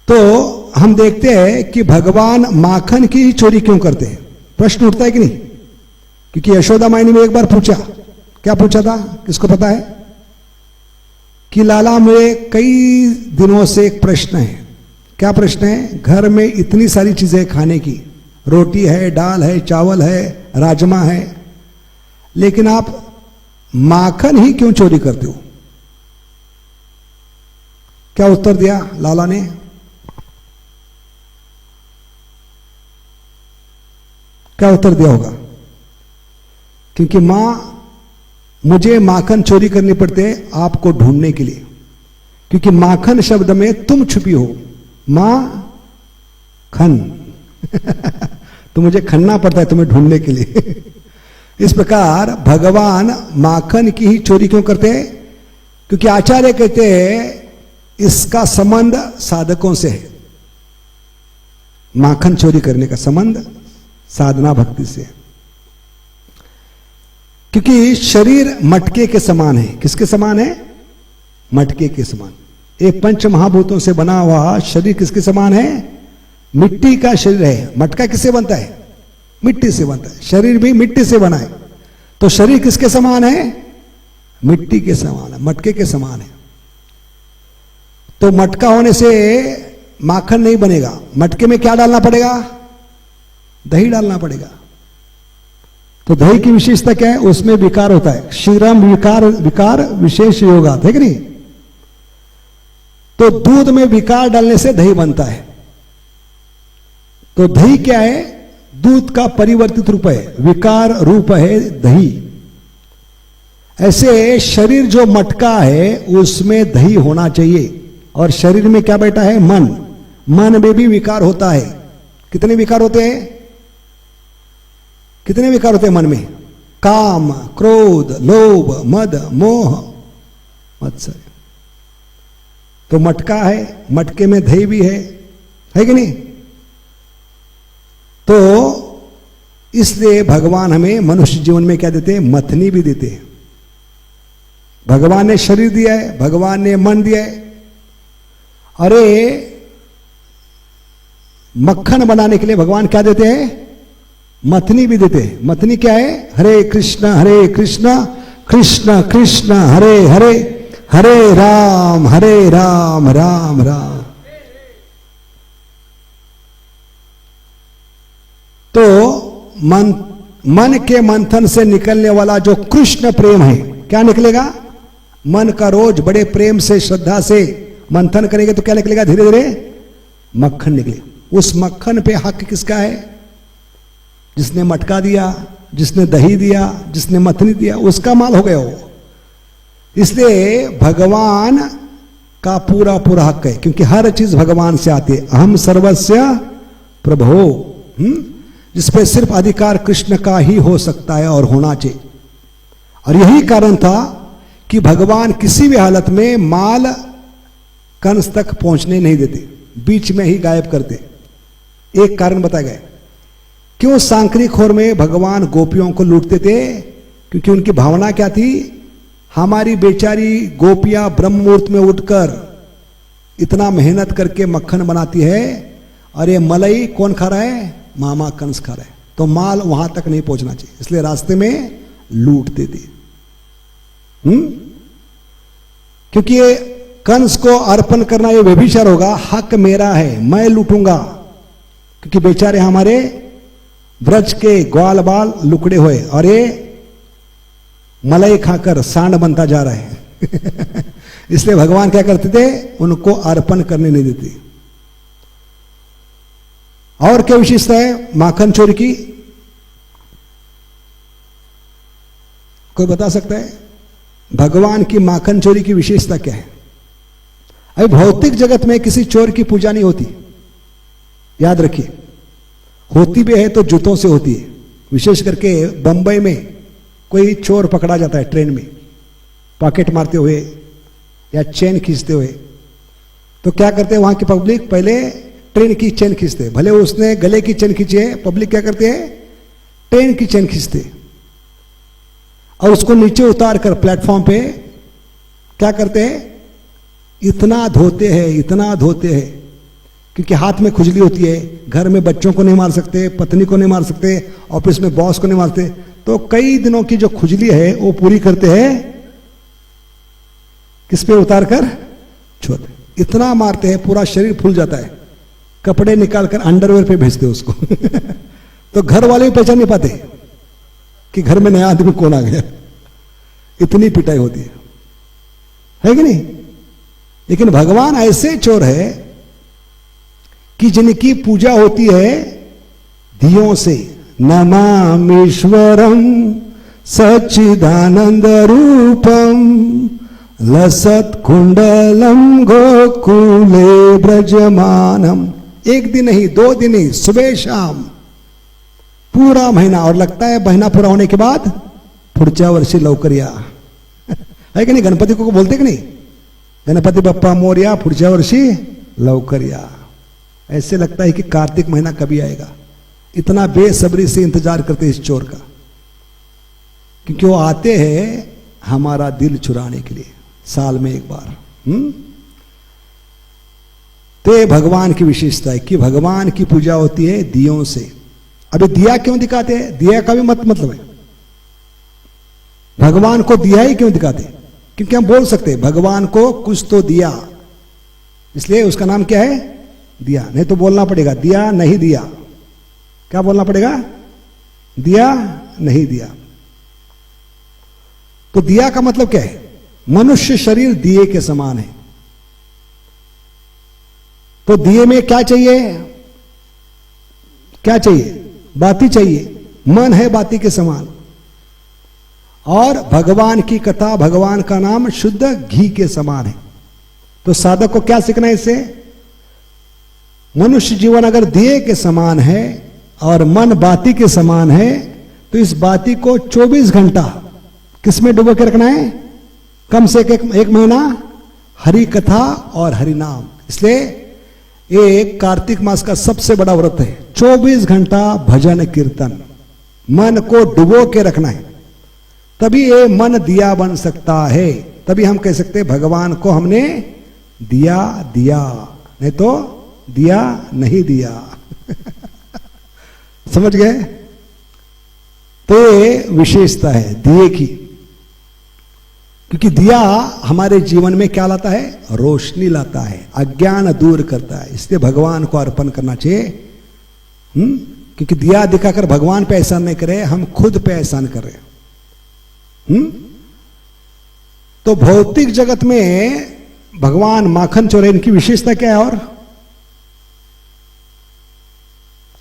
तो हम देखते हैं कि भगवान माखन की ही चोरी क्यों करते हैं? प्रश्न उठता है कि नहीं? क्योंकि यशोदा मायनी में एक बार पूछा, क्या पूछा था? किसको पता है? कि लाला मेरे कई दिनों से एक प्रश्न है। क्या प्रश्न है? घर में इतनी सारी चीजें खाने की, रोटी है, दाल है, चावल है, राजमा है, लेकिन आप माखन ही क्यों चोरी करते हो? क्या उत्तर दिया लाला ने? क्या उत्तर दिया होगा? क्योंकि मां, मुझे माखन चोरी करनी पड़ते है आपको ढूंढने के लिए, क्योंकि माखन शब्द में तुम छुपी हो। मां खन तो मुझे खनना पड़ता है तुम्हें ढूंढने के लिए। इस प्रकार भगवान माखन की ही चोरी क्यों करते हैं? क्योंकि आचार्य कहते हैं इसका संबंध साधकों से है। माखन चोरी करने का संबंध साधना भक्ति से है। क्योंकि शरीर मटके के समान है। किसके समान है? मटके के समान। एक पंच महाभूतों से बना हुआ शरीर किसके समान है? मिट्टी का शरीर है। मटका किससे बनता है? मिट्टी से बनता है। शरीर भी मिट्टी से बना है। तो शरीर किसके समान है? मिट्टी के समान है, मटके के समान है। तो मटका होने से माखन नहीं बनेगा। मटके में क्या डालना पड़ेगा? दही डालना पड़ेगा। तो दही की विशेषता क्या है? उसमें विकार होता है। शीघ्रम विकार विकार विशेष योगा, है कि नहीं? तो दूध में विकार डालने से दही बनता है। तो दही क्या है? दूध का परिवर्तित रूप है, विकार रूप है दही। ऐसे शरीर जो मटका है उसमें दही होना चाहिए। और शरीर में क्या बैठा है? मन। मन में भी विकार होता है। कितने विकार होते हैं? कितने विकार होते हैं मन में? काम, क्रोध, लोभ, मद, मोह, मत्सर। तो मटका है, मटके में दही भी है कि नहीं? तो इसलिए भगवान हमें मनुष्य जीवन में क्या देते हैं? मथनी भी देते हैं। भगवान ने शरीर दिया है, भगवान ने मन दिया है। अरे मक्खन बनाने के लिए भगवान क्या देते हैं? मथनी भी देते हैं। मथनी क्या है? हरे कृष्ण कृष्ण कृष्ण हरे हरे, हरे राम राम राम। तो मन के मंथन से निकलने वाला जो कृष्ण प्रेम है, क्या निकलेगा? मन का रोज बड़े प्रेम से, श्रद्धा से मंथन करेंगे तो क्या निकलेगा? धीरे धीरे मक्खन निकले। उस मक्खन पे हक किसका है? जिसने मटका दिया, जिसने दही दिया, जिसने मथनी दिया, उसका माल हो गया वो। इसलिए भगवान का पूरा पूरा हक है, क्योंकि हर चीज भगवान से आती है। अहम सर्वस्य प्रभो। जिसपे सिर्फ अधिकार कृष्ण का ही हो सकता है और होना चाहिए। और यही कारण था कि भगवान किसी भी हालत में माल कंस तक पहुंचने नहीं देते, बीच में ही गायब करते। एक कारण बताया गया क्यों सांक्रिक खोर में भगवान गोपियों को लूटते थे? क्योंकि उनकी भावना क्या थी, हमारी बेचारी गोपियां ब्रह्म मुहूर्त में उठकर इतना मेहनत करके मक्खन बनाती है और ये मलाई कौन खा रहा है, मामा कंस खा रहा है, तो माल वहां तक नहीं पहुंचना चाहिए, इसलिए रास्ते में लूटते थे। क्योंकि ये कंस को अर्पण करना ये व्यभिचार होगा, हक मेरा है, मैं लूटूंगा, क्योंकि बेचारे हमारे ब्रज के ग्वाल बाल लुकड़े हुए और ये मलाई खाकर सांड बनता जा रहा है। इसलिए भगवान क्या करते थे, उनको अर्पण करने नहीं देते। और क्या विशेषता है माखन चोरी की, कोई बता सकता है? भगवान की माखन चोरी की विशेषता क्या है? अभी भौतिक जगत में किसी चोर की पूजा नहीं होती, याद रखिए, होती भी है तो जूतों से होती है। विशेष करके बंबई में कोई चोर पकड़ा जाता है ट्रेन में पॉकेट मारते हुए या चेन खींचते हुए, तो क्या करते हैं वहां की पब्लिक, पहले ट्रेन की चेन खींचते, भले उसने गले की चेन खींची है, पब्लिक क्या करते हैं, ट्रेन की चेन खींचते और उसको नीचे उतार कर प्लेटफॉर्म पे क्या करते हैं, इतना धोते हैं, इतना धोते हैं, क्योंकि हाथ में खुजली होती है, घर में बच्चों को नहीं मार सकते, पत्नी को नहीं मार सकते, ऑफिस में बॉस को नहीं मारते, तो कई दिनों की जो खुजली है वो पूरी करते हैं किस पे उतार कर, छोड़ते, इतना मारते हैं पूरा शरीर फूल जाता है, कपड़े निकालकर अंडरवेयर पे भेजते उसको। तो घर वाले भी पहचान नहीं पाते कि घर में नया आदमी कौन आ गया, इतनी पिटाई होती है कि नहीं? लेकिन भगवान ऐसे चोर है कि जिनकी पूजा होती है दियों से, नमामीश्वरम सच्चिदानंद रूपम लसत कुंडलम गोकुले ब्रजमानम। एक दिन नहीं, 2 दिन नहीं, सुबह शाम पूरा महीना, और लगता है महीना पूरा होने के बाद पुढच्या वर्षी लवकर या। है कि नहीं? गणपति को बोलते कि नहीं, गणपति बप्पा मोरया, पुढच्या वर्षी लवकर या। ऐसे लगता है कि कार्तिक महीना कभी आएगा, इतना बेसब्री से इंतजार करते इस चोर का, क्योंकि वो आते हैं हमारा दिल चुराने के लिए साल में एक बार। तो ये भगवान की विशेषता है कि भगवान की पूजा होती है दियों से। अबे दिया क्यों दिखाते हैं? दिया का भी मतलब है, भगवान को दिया ही क्यों दिखाते? क्योंकि हम बोल सकते हैं भगवान को कुछ तो दिया, इसलिए उसका नाम क्या है, दिया। नहीं तो बोलना पड़ेगा दिया नहीं दिया, क्या बोलना पड़ेगा, दिया नहीं दिया। तो दिया का मतलब क्या है? मनुष्य शरीर दिए के समान है। तो दिए में क्या चाहिए, क्या चाहिए, बाती चाहिए, मन है बाती के समान। और भगवान की कथा, भगवान का नाम शुद्ध घी के समान है। तो साधक को क्या सीखना है इससे? मनुष्य जीवन अगर दिए के समान है और मन बाती के समान है, तो इस बाती को 24 घंटा किसमें डुबो के रखना है? कम से कम 1 महीना हरि कथा और हरि नाम। इसलिए ये कार्तिक मास का सबसे बड़ा व्रत है, 24 घंटा भजन कीर्तन, मन को डुबो के रखना है, तभी ये मन दिया बन सकता है। तभी हम कह सकते हैं भगवान को हमने दिया दिया, नहीं तो दिया नहीं दिया। समझ गए? तो ये विशेषता है दिए की, क्योंकि दिया हमारे जीवन में क्या लाता है? रोशनी लाता है, अज्ञान दूर करता है। इसलिए भगवान को अर्पण करना चाहिए। क्योंकि दिया दिखाकर भगवान पे एहसान नहीं करे, हम खुद पे एहसान कर रहे हैं। तो भौतिक जगत में भगवान माखन चोर है, इनकी विशेषता क्या है? और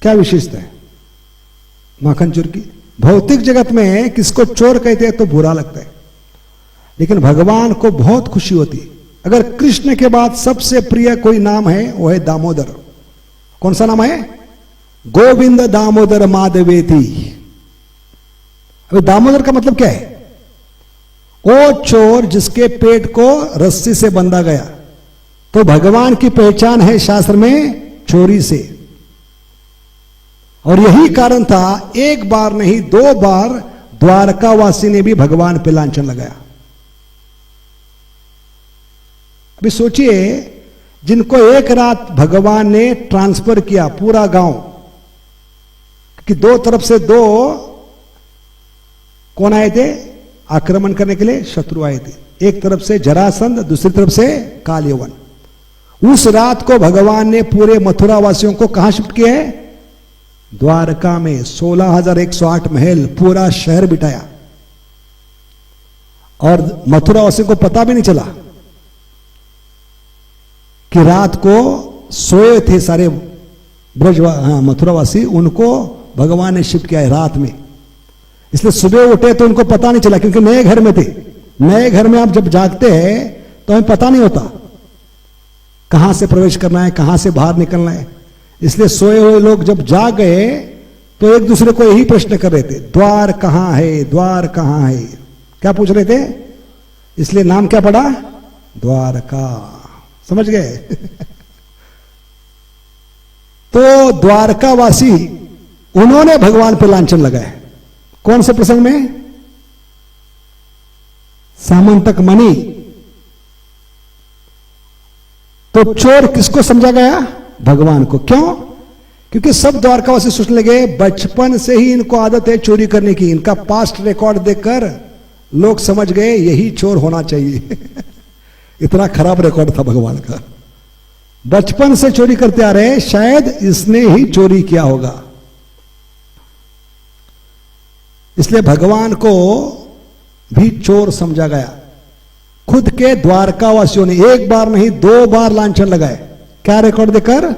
क्या विशेषता है माखन चोर की? भौतिक जगत में किसको चोर कहते हैं तो बुरा लगता है, लेकिन भगवान को बहुत खुशी होती है। अगर कृष्ण के बाद सबसे प्रिय कोई नाम है वो है दामोदर। कौन सा नाम है? गोविंद दामोदर माधवेति। अभी दामोदर का मतलब क्या है? वो चोर जिसके पेट को रस्सी से बंधा गया। तो भगवान की पहचान है शास्त्र में चोरी से, और यही कारण था एक बार नहीं 2 बार द्वारकावासी ने भी भगवान पे लांछन लगाया। अभी सोचिए, जिनको एक रात भगवान ने ट्रांसफर किया पूरा गांव, कि दो तरफ से दो कौन आए थे आक्रमण करने के लिए, शत्रु आए थे। एक तरफ से जरासंध, दूसरी तरफ से काल यवन। उस रात को भगवान ने पूरे मथुरा वासियों को कहां शिफ्ट किया है? द्वारका में। 16,108 महल, पूरा शहर बिठाया, और मथुरा वासियों को पता भी नहीं चला कि रात को सोए थे सारे ब्रज मथुरावासी, उनको भगवान ने शिफ्ट किया है रात में। इसलिए सुबह उठे तो उनको पता नहीं चला, क्योंकि नए घर में थे। नए घर में आप जब जागते हैं तो हमें पता नहीं होता कहां से प्रवेश करना है, कहां से बाहर निकलना है। इसलिए सोए हुए लोग जब जाग गए तो एक दूसरे को यही प्रश्न कर रहे थे, द्वार कहां है, द्वार कहां है, क्या पूछ रहे थे। इसलिए नाम क्या पड़ा? द्वारका। समझ गए? तो द्वारकावासी, उन्होंने भगवान पे लांछन लगाया। कौन से प्रसंग में? सामंतक मणि। तो चोर किसको समझा गया? भगवान को। क्यों? क्योंकि सब द्वारकावासी सोचने लगे बचपन से ही इनको आदत है चोरी करने की। इनका पास्ट रिकॉर्ड देखकर लोग समझ गए यही चोर होना चाहिए। इतना खराब रिकॉर्ड था भगवान का। बचपन से चोरी करते आ रहे, शायद इसने ही चोरी किया होगा। इसलिए भगवान को भी चोर समझा गया। खुद के द्वारकावासियों ने एक बार नहीं 2 बार लांछन लगाए। क्या रिकॉर्ड देकर?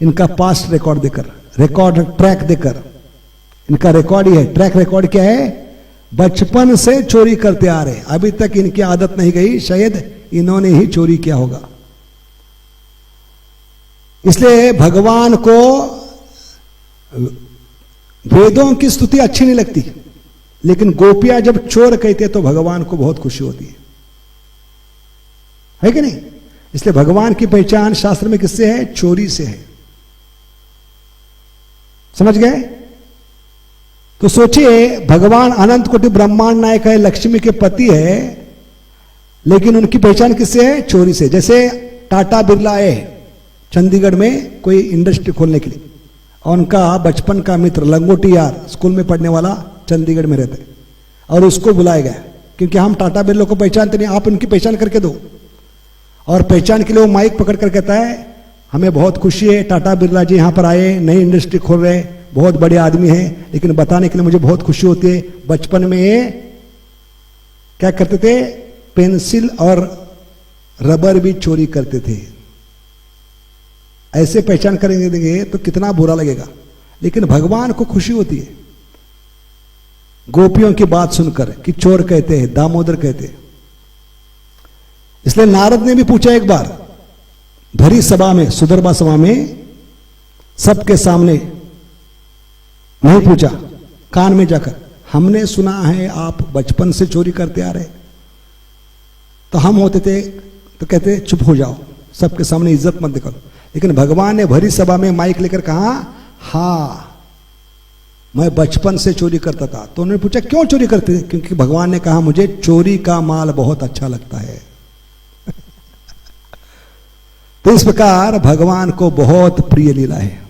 इनका पास्ट रिकॉर्ड देकर, रिकॉर्ड ट्रैक देकर। इनका रिकॉर्ड ही है। ट्रैक रिकॉर्ड क्या है? बचपन से चोरी करते आ रहे, अभी तक इनकी आदत नहीं गई, शायद इन्होंने ही चोरी किया होगा। इसलिए भगवान को वेदों की स्तुति अच्छी नहीं लगती, लेकिन गोपियां जब चोर कहते तो भगवान को बहुत खुशी होती है कि नहीं? इसलिए भगवान की पहचान शास्त्र में किससे है? चोरी से है। समझ गए? तो सोचिए, भगवान अनंत कोटि ब्रह्मांड नायक है, लक्ष्मी के पति है, लेकिन उनकी पहचान किससे है? चोरी से। जैसे टाटा बिरला आए चंडीगढ़ में कोई इंडस्ट्री खोलने के लिए, और उनका बचपन का मित्र लंगोटी यार, स्कूल में पढ़ने वाला, चंडीगढ़ में रहते, और उसको बुलाया गया, क्योंकि हम टाटा बिरला को पहचानते नहीं, आप उनकी पहचान करके दो। और पहचान के लिए वो माइक पकड़ कर कहता है, हमें बहुत खुशी है टाटा बिरला जी यहाँ पर आए, नई इंडस्ट्री खोल रहे, बहुत बड़े आदमी हैं, लेकिन बताने के लिए मुझे बहुत खुशी होती है, बचपन में ये क्या करते थे? पेंसिल और रबर भी चोरी करते थे। ऐसे पहचान करेंगे देंगे तो कितना बुरा लगेगा, लेकिन भगवान को खुशी होती है गोपियों की बात सुनकर कि चोर कहते हैं, दामोदर कहते हैं। इसलिए नारद ने भी पूछा एक बार, भरी सभा में, सुदर्भा सभा में, सबके सामने नहीं पूछा, कान में जाकर, हमने सुना है आप बचपन से चोरी करते आ रहे। तो हम होते थे तो कहते चुप हो जाओ, सबके सामने इज्जत मत दिखाओ। लेकिन भगवान ने भरी सभा में माइक लेकर कहा, हाँ मैं बचपन से चोरी करता था। तो उन्होंने पूछा क्यों चोरी करते थे? क्योंकि भगवान ने कहा मुझे चोरी का माल बहुत अच्छा लगता है। तो इस प्रकार भगवान को बहुत प्रिय लीला है।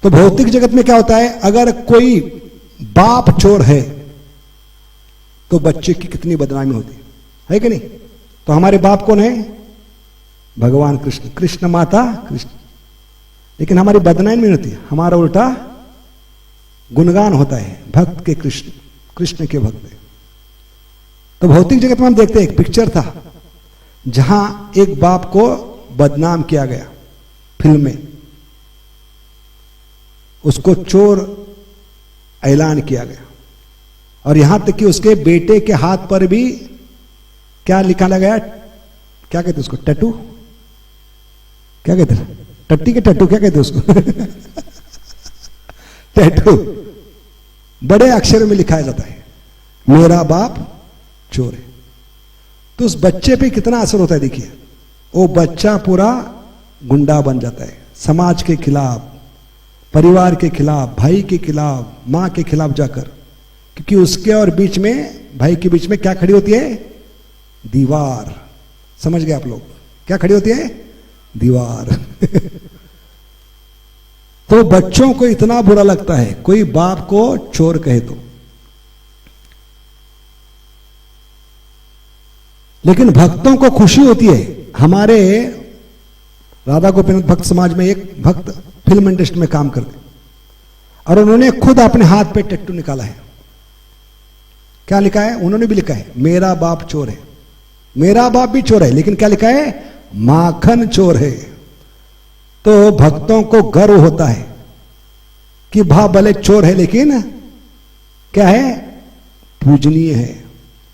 तो भौतिक जगत में क्या होता है, अगर कोई बाप चोर है तो बच्चे की कितनी बदनामी होती है कि नहीं? तो हमारे बाप कौन है? भगवान कृष्ण, कृष्ण माता कृष्ण। लेकिन हमारी बदनामी नहीं होती, हमारा उल्टा गुणगान होता है, भक्त के कृष्ण, कृष्ण के भक्त। तो भौतिक जगत में हम देखते हैं, एक पिक्चर था जहां एक बाप को बदनाम किया गया फिल्म में, उसको चोर ऐलान किया गया, और यहां तक कि उसके बेटे के हाथ पर भी क्या निकाला गया, क्या कहते उसको, टैटू, क्या कहते हैं, टट्टी के टैटू, क्या कहते उसको टैटू बड़े अक्षर में लिखाया जाता है, मेरा बाप चोर है। तो उस बच्चे पे कितना असर होता है देखिए, वो बच्चा पूरा गुंडा बन जाता है, समाज के खिलाफ, परिवार के खिलाफ, भाई के खिलाफ, मां के खिलाफ जाकर, क्योंकि उसके और बीच में, भाई के बीच में क्या खड़ी होती है? दीवार। समझ गए आप लोग? क्या खड़ी होती है? दीवार। तो बच्चों को इतना बुरा लगता है कोई बाप को चोर कहे तो, लेकिन भक्तों को खुशी होती है। हमारे राधा गोपीनाथ भक्त समाज में एक भक्त फिल्म इंडस्ट्री में काम करते, और उन्होंने खुद अपने हाथ पे टैटू निकाला है। क्या लिखा है? उन्होंने भी लिखा है, मेरा बाप चोर है। मेरा बाप भी चोर है, लेकिन क्या लिखा है? माखन चोर है। तो भक्तों को गर्व होता है कि भा भले चोर है, लेकिन क्या है? पूजनीय है।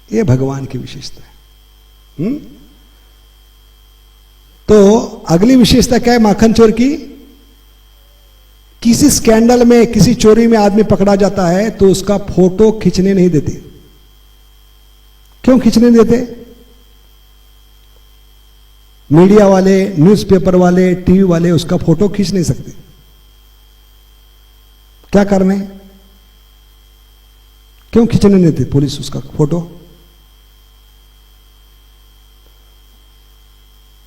ये भगवान की विशेषता है। तो अगली विशेषता क्या है माखन चोर की? किसी स्कैंडल में, किसी चोरी में आदमी पकड़ा जाता है तो उसका फोटो खींचने नहीं देते। क्यों खींचने नहीं देते? मीडिया वाले, न्यूज़पेपर वाले, टीवी वाले उसका फोटो खींच नहीं सकते। क्या कारण है? क्यों खींचने नहीं देते पुलिस उसका फोटो?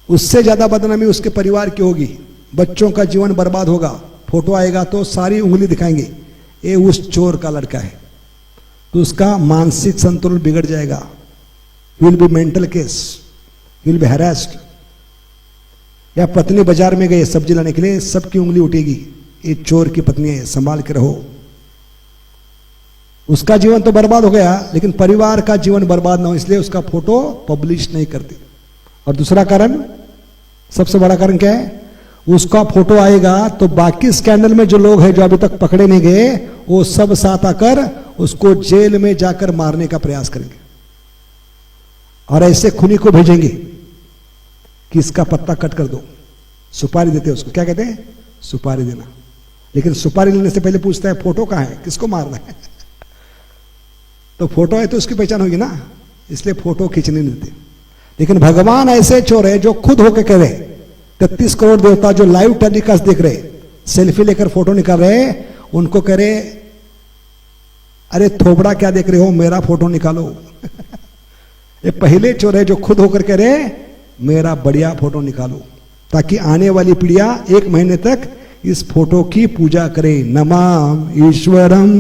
उससे ज्यादा बदनामी उसके परिवार की होगी, बच्चों का जीवन बर्बाद होगा। फोटो आएगा तो सारी उंगली दिखाएंगे, ये उस चोर का लड़का है, तो उसका मानसिक संतुलन बिगड़ जाएगा। Will be mental case, will be harassed. या पत्नी बाजार में गए सब्जी लाने के लिए, सबकी उंगली उठेगी, ये चोर की पत्नी है, संभाल के रहो। उसका जीवन तो बर्बाद हो गया, लेकिन परिवार का जीवन बर्बाद ना हो इसलिए उसका फोटो पब्लिश नहीं करते। और दूसरा कारण, सबसे बड़ा कारण क्या है? उसका फोटो आएगा तो बाकी स्कैंडल में जो लोग हैं जो अभी तक पकड़े नहीं गए, वो सब साथ आकर उसको जेल में जाकर मारने का प्रयास करेंगे, और ऐसे खूनी को भेजेंगे कि इसका पत्ता कट कर दो। सुपारी देते हैं उसको, क्या कहते हैं? सुपारी देना। लेकिन सुपारी लेने से पहले पूछता है फोटो कहां है, किसको मारना है? तो फोटो है तो उसकी पहचान होगी ना, इसलिए फोटो खींचने नहीं देते। लेकिन भगवान ऐसे चोर है जो खुद होकर कह रहे, 33 करोड़ देवता जो लाइव टेलीकास्ट देख रहे, सेल्फी लेकर फोटो निकाल रहे, उनको कह रहे, अरे थोबड़ा क्या देख रहे हो, मेरा फोटो निकालो। ये पहले चोर है जो खुद होकर कह रहे, मेरा बढ़िया फोटो निकालो, ताकि आने वाली पीढ़ियां 1 महीने तक इस फोटो की पूजा करे। नमाम ईश्वरम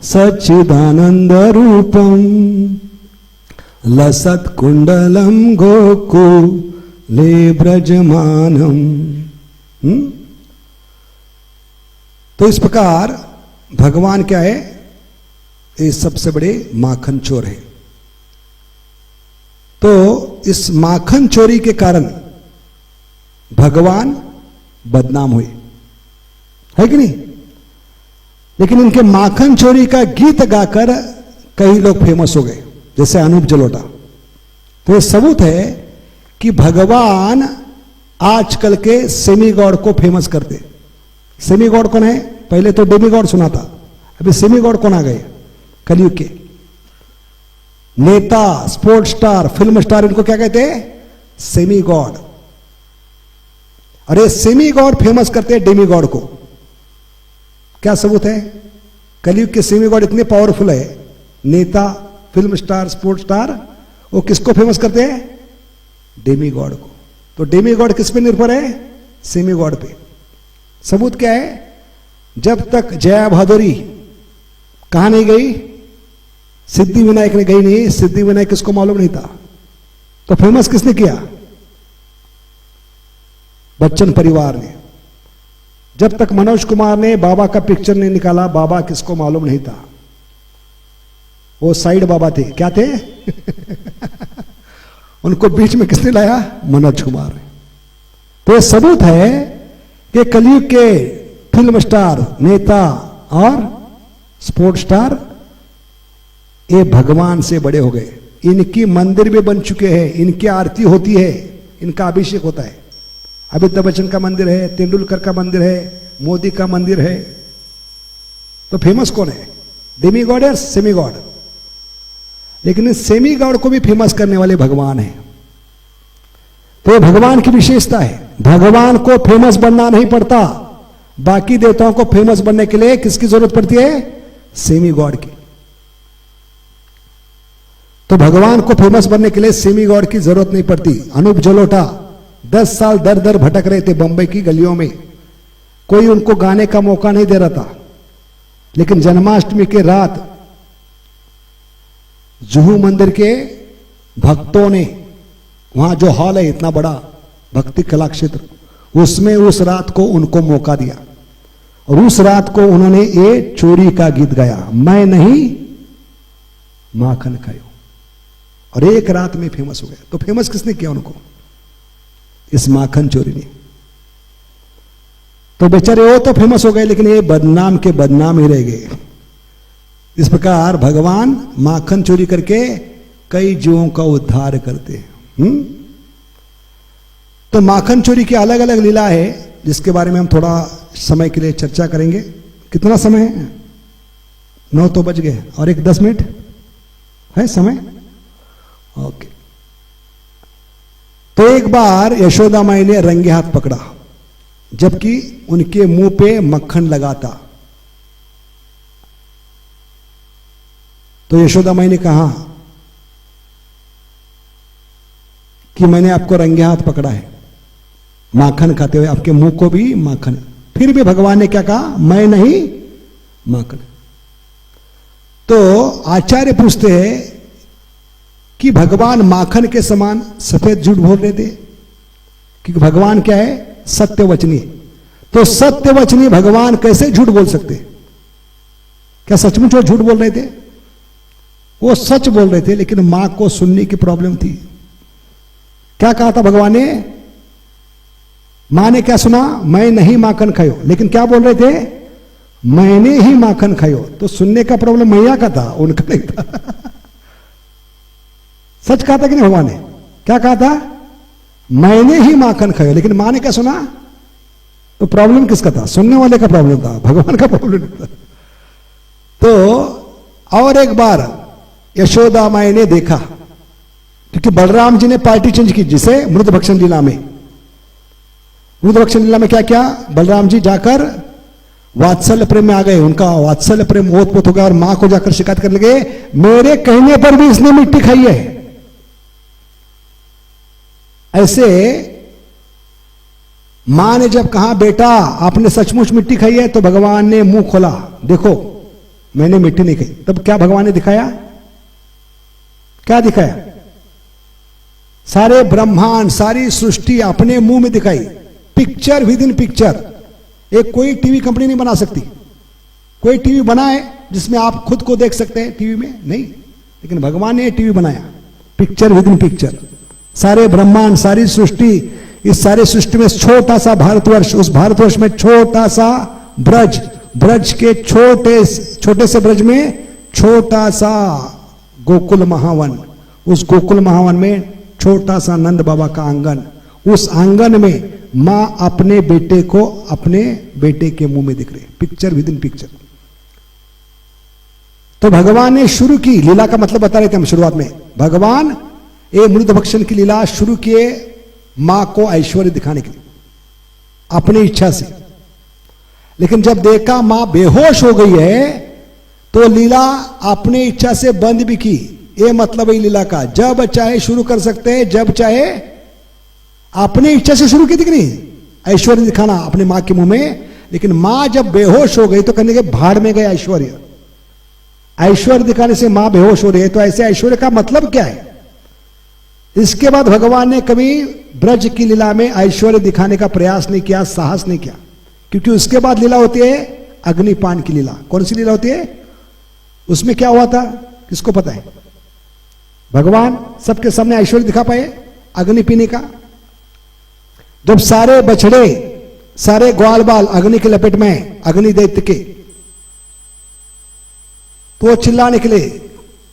सच्चिदानंद रूपम लसत कुंडलम गोकुले ब्रजमानम। तो इस प्रकार भगवान क्या है? ये सबसे बड़े माखन चोर है। तो इस माखन चोरी के कारण भगवान बदनाम हुए, है कि नहीं? लेकिन इनके माखन चोरी का गीत गाकर कई लोग फेमस हो गए, जैसे अनूप जलोटा। तो ये सबूत है कि भगवान आजकल के सेमी गॉड को फेमस करते। सेमी गॉड कौन है? पहले तो डेमी गॉड सुना था, अभी सेमी गॉड कौन आ गए? कलयुग के नेता, स्पोर्ट्स स्टार, फिल्म स्टार, इनको क्या कहते हैं? Semi God. अरे सेमी गॉड फेमस करते हैं डेमी गॉड को। क्या सबूत है? कलयुग के सेमी गॉड इतने पावरफुल है, नेता, फिल्म स्टार, स्पोर्ट्स स्टार, वो किसको फेमस करते हैं? डेमी गॉड को। तो डेमी गॉड किस पे निर्भर है? सेमी गॉड पे। सबूत क्या है? जब तक जया भादुरी कहां नहीं गई, सिद्धि विनायक ने गई नहीं, सिद्धि विनायक किसको मालूम नहीं था, तो फेमस किसने किया? बच्चन परिवार ने। जब तक मनोज कुमार ने बाबा का पिक्चर नहीं निकाला, बाबा किसको मालूम नहीं था, वो साइड बाबा थे। क्या थे? उनको बीच में किसने लाया? मनोज कुमार ने। तो ये सबूत है कि कलयुग के फिल्म स्टार, नेता और स्पोर्ट्स स्टार ये भगवान से बड़े हो गए। इनकी मंदिर भी बन चुके हैं, इनकी आरती होती है, इनका अभिषेक होता है। अमिताभ बच्चन का मंदिर है, तेंदुलकर का मंदिर है, मोदी का मंदिर है। तो फेमस कौन है? डेमी गॉड है, सेमी गॉड? लेकिन इस सेमी गॉड को भी फेमस करने वाले भगवान है। तो भगवान की विशेषता है, भगवान को फेमस बनना नहीं पड़ता, बाकी देवताओं को फेमस बनने के लिए किसकी जरूरत पड़ती है? सेमी गॉड की। तो भगवान को फेमस बनने के लिए सेमी गॉड की जरूरत नहीं पड़ती। अनूप जलोटा 10 साल दर दर भटक रहे थे बंबई की गलियों में, कोई उनको गाने का मौका नहीं दे रहा था। लेकिन जन्माष्टमी के रात जुहू मंदिर के भक्तों ने, वहां जो हॉल है इतना बड़ा भक्ति कला क्षेत्र, उसमें उस रात को उनको मौका दिया और उस रात को उन्होंने ये चोरी का गीत गाया, मैं नहीं माखन खायो, और एक रात में फेमस हो गया। तो फेमस किसने किया उनको? इस माखन चोरी ने। तो बेचारे वो तो फेमस हो गए, लेकिन ये बदनाम के बदनाम ही रह गए। इस प्रकार भगवान माखन चोरी करके कई जीवों का उद्धार करते हैं। तो माखन चोरी की अलग अलग लीला है, जिसके बारे में हम थोड़ा समय के लिए चर्चा करेंगे। कितना समय है? 9 तो बज गए और 10 मिनट है समय। ओके। तो एक बार यशोदा माई ने रंगे हाथ पकड़ा, जबकि उनके मुंह पे मक्खन लगा था। तो यशोदा माई ने कहा कि मैंने आपको रंगे हाथ पकड़ा है माखन खाते हुए, आपके मुंह को भी माखन। फिर भी भगवान ने क्या कहा? मैं नहीं माखन। तो आचार्य पूछते हैं कि भगवान माखन के समान सफेद झूठ बोल रहे थे, क्योंकि भगवान क्या है? सत्यवचनी। तो सत्यवचनी भगवान कैसे झूठ बोल सकते? क्या सचमुच वो झूठ बोल रहे थे? वो सच बोल रहे थे, लेकिन मां को सुनने की प्रॉब्लम थी। क्या कहा था भगवान ने? मां ने क्या सुना? मैं नहीं माखन खायो। लेकिन क्या बोल रहे थे? मैंने ही माखन खायो। तो सुनने का प्रॉब्लम मैया का था, उनका नहीं था। सच कहा था कि नहीं भगवान ने? क्या कहा था? मैंने ही माखन खायो। लेकिन मां ने क्या सुना? तो प्रॉब्लम किसका था? सुनने वाले का प्रॉब्लम था, भगवान का प्रॉब्लम था। तो और एक बार यशोदा माई ने देखा, क्योंकि बलराम जी ने पार्टी चेंज की, जिसे मृत भक्षण लीला में। मृत भक्षण लीला में क्या किया? बलराम जी जाकर वात्सल्य प्रेम में आ गए, उनका वात्सल्य प्रेम ओत पोत हो गया और मां को जाकर शिकायत करने लगे, मेरे कहने पर भी इसने मिट्टी खाई है। ऐसे मां ने जब कहा बेटा आपने सचमुच मिट्टी खाई है, तो भगवान ने मुंह खोला, देखो मैंने मिट्टी नहीं खाई। तब क्या भगवान ने दिखाया? क्या दिखाया? सारे ब्रह्मांड, सारी सृष्टि अपने मुंह में दिखाई, पिक्चर विद इन पिक्चर। एक कोई टीवी कंपनी नहीं बना सकती। कोई टीवी बनाए जिसमें आप खुद को देख सकते हैं टीवी में? नहीं। लेकिन भगवान ने टीवी बनाया, पिक्चर विद इन पिक्चर। सारे ब्रह्मांड, सारी सृष्टि, इस सारे सृष्टि में छोटा सा भारतवर्ष, उस भारतवर्ष में छोटा सा ब्रज, ब्रज के छोटे से ब्रज में छोटा सा गोकुल महावन, उस गोकुल महावन में छोटा सा नंद बाबा का आंगन, उस आंगन में मां अपने बेटे को अपने बेटे के मुंह में दिख रही, पिक्चर विद इन पिक्चर। तो भगवान ने शुरू की लीला का मतलब बता रहे थे हम शुरुआत में। भगवान ये मृत भक्षण की लीला शुरू किए मां को ऐश्वर्य दिखाने के लिए, अपनी इच्छा से। लेकिन जब देखा मां बेहोश हो गई है, तो लीला अपनी इच्छा से बंद भी की। ये मतलब है लीला का, जब चाहे शुरू कर सकते हैं, जब चाहे अपनी इच्छा से शुरू की थी कि नहीं, ऐश्वर्य दिखाना अपने मां के मुंह में। लेकिन मां जब बेहोश हो गई तो कहने के भाड़ में गए ऐश्वर्य। ऐश्वर्य दिखाने से मां बेहोश हो रही है, तो ऐसे ऐश्वर्य का मतलब क्या है? इसके बाद भगवान ने कभी ब्रज की लीला में ऐश्वर्य दिखाने का प्रयास नहीं किया, साहस नहीं किया, क्योंकि उसके बाद लीला होती है अग्निपान की लीला। कौन सी लीला होती है? उसमें क्या हुआ था किसको पता है? भगवान सबके सामने ऐश्वर्य दिखा पाए अग्नि पीने का। जब सारे बछड़े, सारे ग्वाल बाल अग्नि के लपेट में, अग्नि दैत्य के, तो चिल्ला निकले,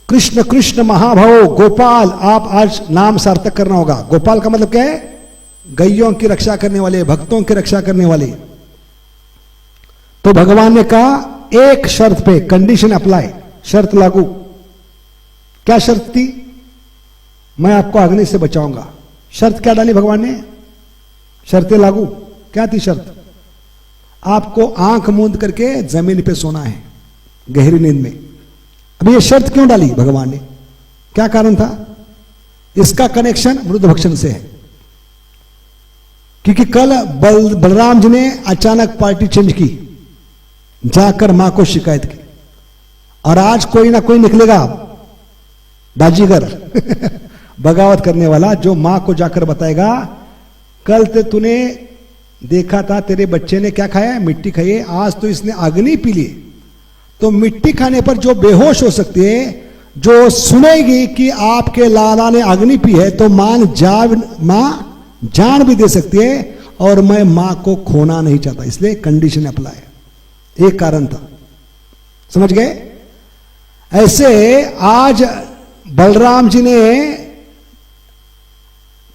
कृष्ण कृष्ण महाभव गोपाल। आप आज नाम सार्थक करना होगा। गोपाल का मतलब क्या है? गैयों की रक्षा करने वाले, भक्तों की रक्षा करने वाले। तो भगवान ने कहा एक शर्त पे, कंडीशन अप्लाई, शर्त लागू। क्या शर्त थी? मैं आपको अग्नि से बचाऊंगा। शर्त क्या डाली भगवान ने? शर्तें लागू। क्या थी शर्त? आपको आंख मूंद करके जमीन पे सोना है गहरी नींद में। अभी ये शर्त क्यों डाली भगवान ने, क्या कारण था? इसका कनेक्शन मृद भक्षण से है। क्योंकि कल बलराम जी ने अचानक पार्टी चेंज की, जाकर मां को शिकायत की, और आज कोई ना कोई निकलेगा बाजीगर बगावत करने वाला, जो मां को जाकर बताएगा कल तूने देखा था तेरे बच्चे ने क्या खाया है, मिट्टी खाई है, आज तो इसने अग्नि पी ली। तो मिट्टी खाने पर जो बेहोश हो सकती है, जो सुनेगी कि आपके लाला ने अग्नि पी है, तो मां जान भी दे सकती है, और मैं मां को खोना नहीं चाहता, इसलिए कंडीशन अप्लाई। एक कारण था, समझ गए? ऐसे आज बलराम जी ने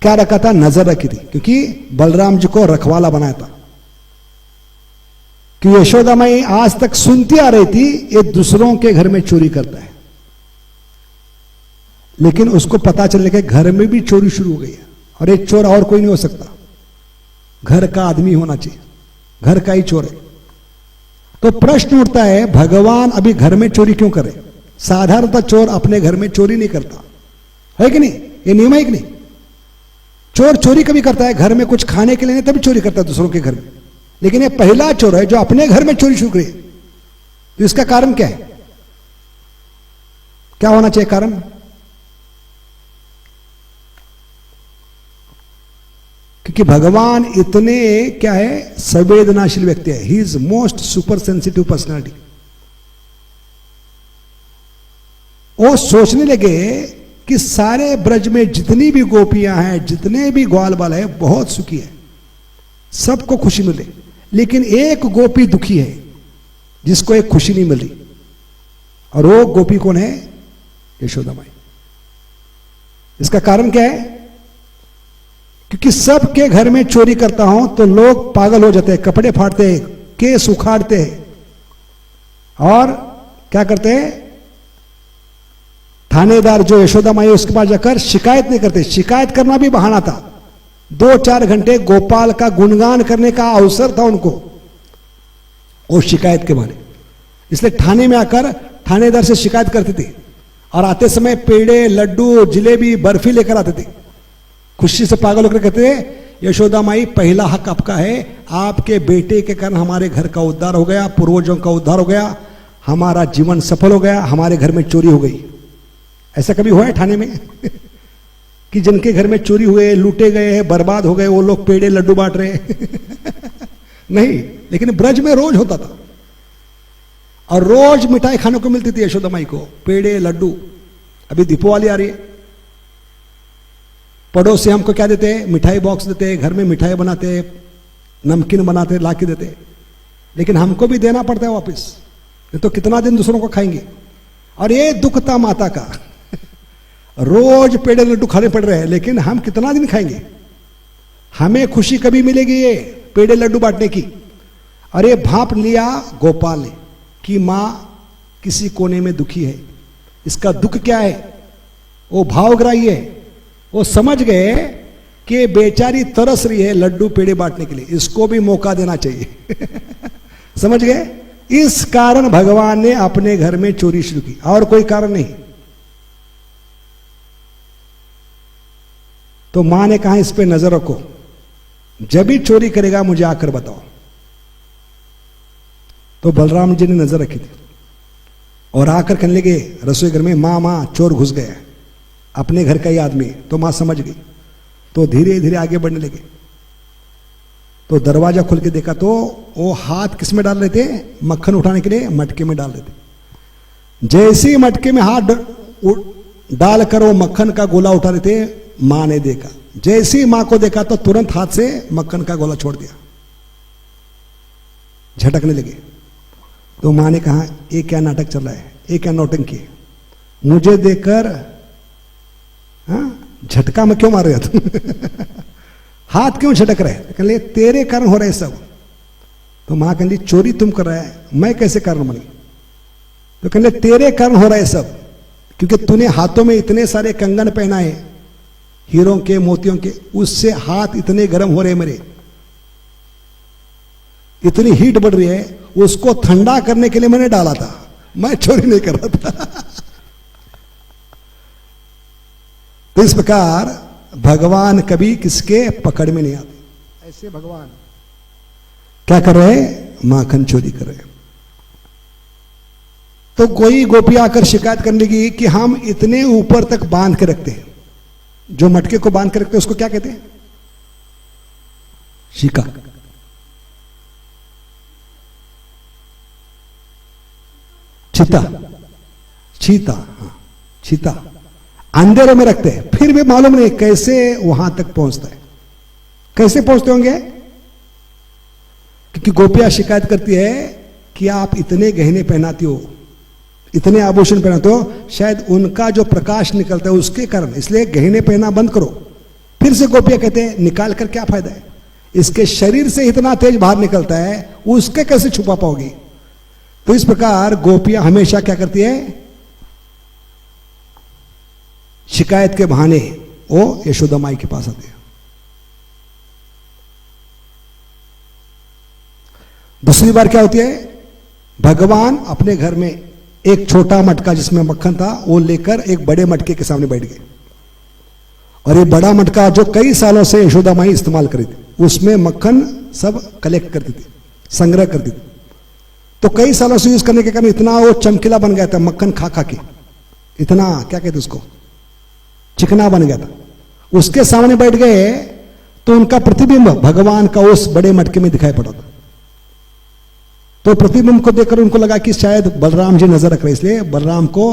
क्या रखा था, नजर रखी थी, क्योंकि बलराम जी को रखवाला बनाया था। कि यशोदा माई आज तक सुनती आ रही थी ये दूसरों के घर में चोरी करता है, लेकिन उसको पता चलने के घर में भी चोरी शुरू हो गई है, और एक चोर और कोई नहीं हो सकता, घर का आदमी होना चाहिए, घर का ही चोर है। तो प्रश्न उठता है, भगवान अभी घर में चोरी क्यों करे? साधारणतः चोर अपने घर में चोरी नहीं करता है कि नहीं, ये नियम है कि नहीं? चोर चोरी कभी करता है घर में कुछ खाने के लिए, तभी चोरी करता है दूसरों के घर में, लेकिन ये पहला चोर है जो अपने घर में चोरी शुरू करे। तो इसका कारण क्या है, क्या होना चाहिए कारण? क्योंकि भगवान इतने क्या है, संवेदनाशील व्यक्ति है, he is most super sensitive personality. वो सोचने लगे कि सारे ब्रज में जितनी भी गोपियां हैं, जितने भी ग्वाल बाल है, बहुत सुखी है, सबको खुशी मिले, लेकिन एक गोपी दुखी है जिसको एक खुशी नहीं मिल रही, और वो गोपी कौन है? यशोदा माई। इसका कारण क्या है? क्योंकि सबके घर में चोरी करता हूं तो लोग पागल हो जाते हैं, कपड़े फाड़ते हैं, केस उखाड़ते हैं, और क्या करते हैं, थानेदार जो यशोदा माई उसके पास जाकर शिकायत नहीं करते। शिकायत करना भी बहाना था, 2-4 घंटे गोपाल का गुणगान करने का अवसर था उनको, वो शिकायत के मारे, इसलिए थाने में आकर थानेदार से शिकायत करते थे, और आते समय पेड़े, लड्डू, जिलेबी, बर्फी लेकर आते थे। खुशी से पागल होकर कहते थे, यशोदा माई पहला हक आपका है, आपके बेटे के कारण हमारे घर का उद्धार हो गया, पूर्वजों का उद्धार हो गया, हमारा जीवन सफल हो गया, हमारे घर में चोरी हो गई। ऐसा कभी हुआ है थाने में कि जिनके घर में चोरी हुए, लूटे गए हैं, बर्बाद हो गए, वो लोग पेड़े लड्डू बांट रहे नहीं, लेकिन ब्रज में रोज होता था, और रोज मिठाई खाने को मिलती थी यशोदा माई को, पेड़े लड्डू। अभी दीपावली आ रही है, पड़ोसी हमको क्या देते हैं, मिठाई बॉक्स देते हैं, घर में मिठाई बनाते, नमकीन बनाते, ला के देते, लेकिन हमको भी देना पड़ता है वापस, नहीं तो कितना दिन दूसरों को खाएंगे। और ये दुख था माता का रोज पेड़े लड्डू खाने पड़ रहे हैं, लेकिन हम कितना दिन खाएंगे? हमें खुशी कभी मिलेगी ये पेड़े लड्डू बांटने की? और ये भाप लिया गोपाल ने कि मां किसी कोने में दुखी है, इसका दुख क्या है? वो भावग्राही है, वो समझ गए कि बेचारी तरस रही है लड्डू पेड़े बांटने के लिए, इसको भी मौका देना चाहिए समझ गए? इस कारण भगवान ने अपने घर में चोरी शुरू की, और कोई कारण नहीं। तो मां ने कहा इस पे नजर रखो, जब भी चोरी करेगा मुझे आकर बताओ। तो बलराम जी ने नजर रखी थी, और आकर कहने लगे रसोई घर में, मां मां चोर घुस गया, अपने घर का ही आदमी। तो मां समझ गई, तो धीरे धीरे आगे बढ़ने लगे। तो दरवाजा खोल के देखा तो वो हाथ किस में डाल रहे थे, मक्खन उठाने के लिए मटके में डाल रहे थे। जैसे ही मटके में हाथ डालकर वो मक्खन का गोला उठा रहे थे, मां ने देखा, जैसे ही मां को देखा तो तुरंत हाथ से मक्खन का गोला छोड़ दिया, झटकने लगे। तो मां ने कहा ये क्या नाटक चल रहा है, ये क्या नौटंकी है, मुझे देखकर झटका में क्यों मार रहे तुम हाथ क्यों झटक रहे? कहले तेरे कारण हो रहे सब। तो मां कहली चोरी तुम कर रहा है, मैं कैसे कारण बनी? तो कहले तेरे कारण हो रहा है सब, क्योंकि तूने हाथों में इतने सारे कंगन पहनाए हीरों के, मोतियों के, उससे हाथ इतने गर्म हो रहे मेरे, इतनी हीट बढ़ रही है, उसको ठंडा करने के लिए मैंने डाला था, मैं चोरी नहीं कर रहा था। तो इस प्रकार भगवान कभी किसके पकड़ में नहीं आते। ऐसे भगवान क्या कर रहे हैं? माखन चोरी कर रहे हैं। तो कोई गोपी आकर शिकायत करने लगी कि हम इतने ऊपर तक बांध के रखते हैं, जो मटके को बांध के रखते हैं उसको क्या कहते हैं? शिका। चीता, चीता, हाँ चीता अंधेरे में रखते हैं, फिर भी मालूम नहीं कैसे वहां तक पहुंचता है। कैसे पहुंचते होंगे? क्योंकि गोपियां शिकायत करती है कि आप इतने गहने पहनाती हो, इतने आभूषण पहनाते हो, शायद उनका जो प्रकाश निकलता है उसके कारण, इसलिए गहने पहना बंद करो। फिर से गोपियां कहते हैं निकाल कर क्या फायदा है, इसके शरीर से इतना तेज बाहर निकलता है, उसके कैसे छुपा पाओगी? तो इस प्रकार गोपियां हमेशा क्या करती है? शिकायत के बहाने वो यशोदा माई के पास आते हैं। दूसरी बार क्या होती है? भगवान अपने घर में एक छोटा मटका जिसमें मक्खन था वो लेकर एक बड़े मटके के सामने बैठ गए, और ये बड़ा मटका जो कई सालों से यशोदा माई इस्तेमाल करी थी, उसमें मक्खन सब कलेक्ट करती थी, संग्रह करती थी। तो कई सालों से यूज करने के कारण इतना वो चमकीला बन गया था, मक्खन खा खा के इतना क्या कहते उसको, चिकना बन गया था। उसके सामने बैठ गए तो उनका प्रतिबिंब भगवान का उस बड़े मटके में दिखाई पड़ा था। तो प्रतिबिंब को देखकर उनको लगा कि शायद बलराम जी नजर रख रहे, इसलिए बलराम को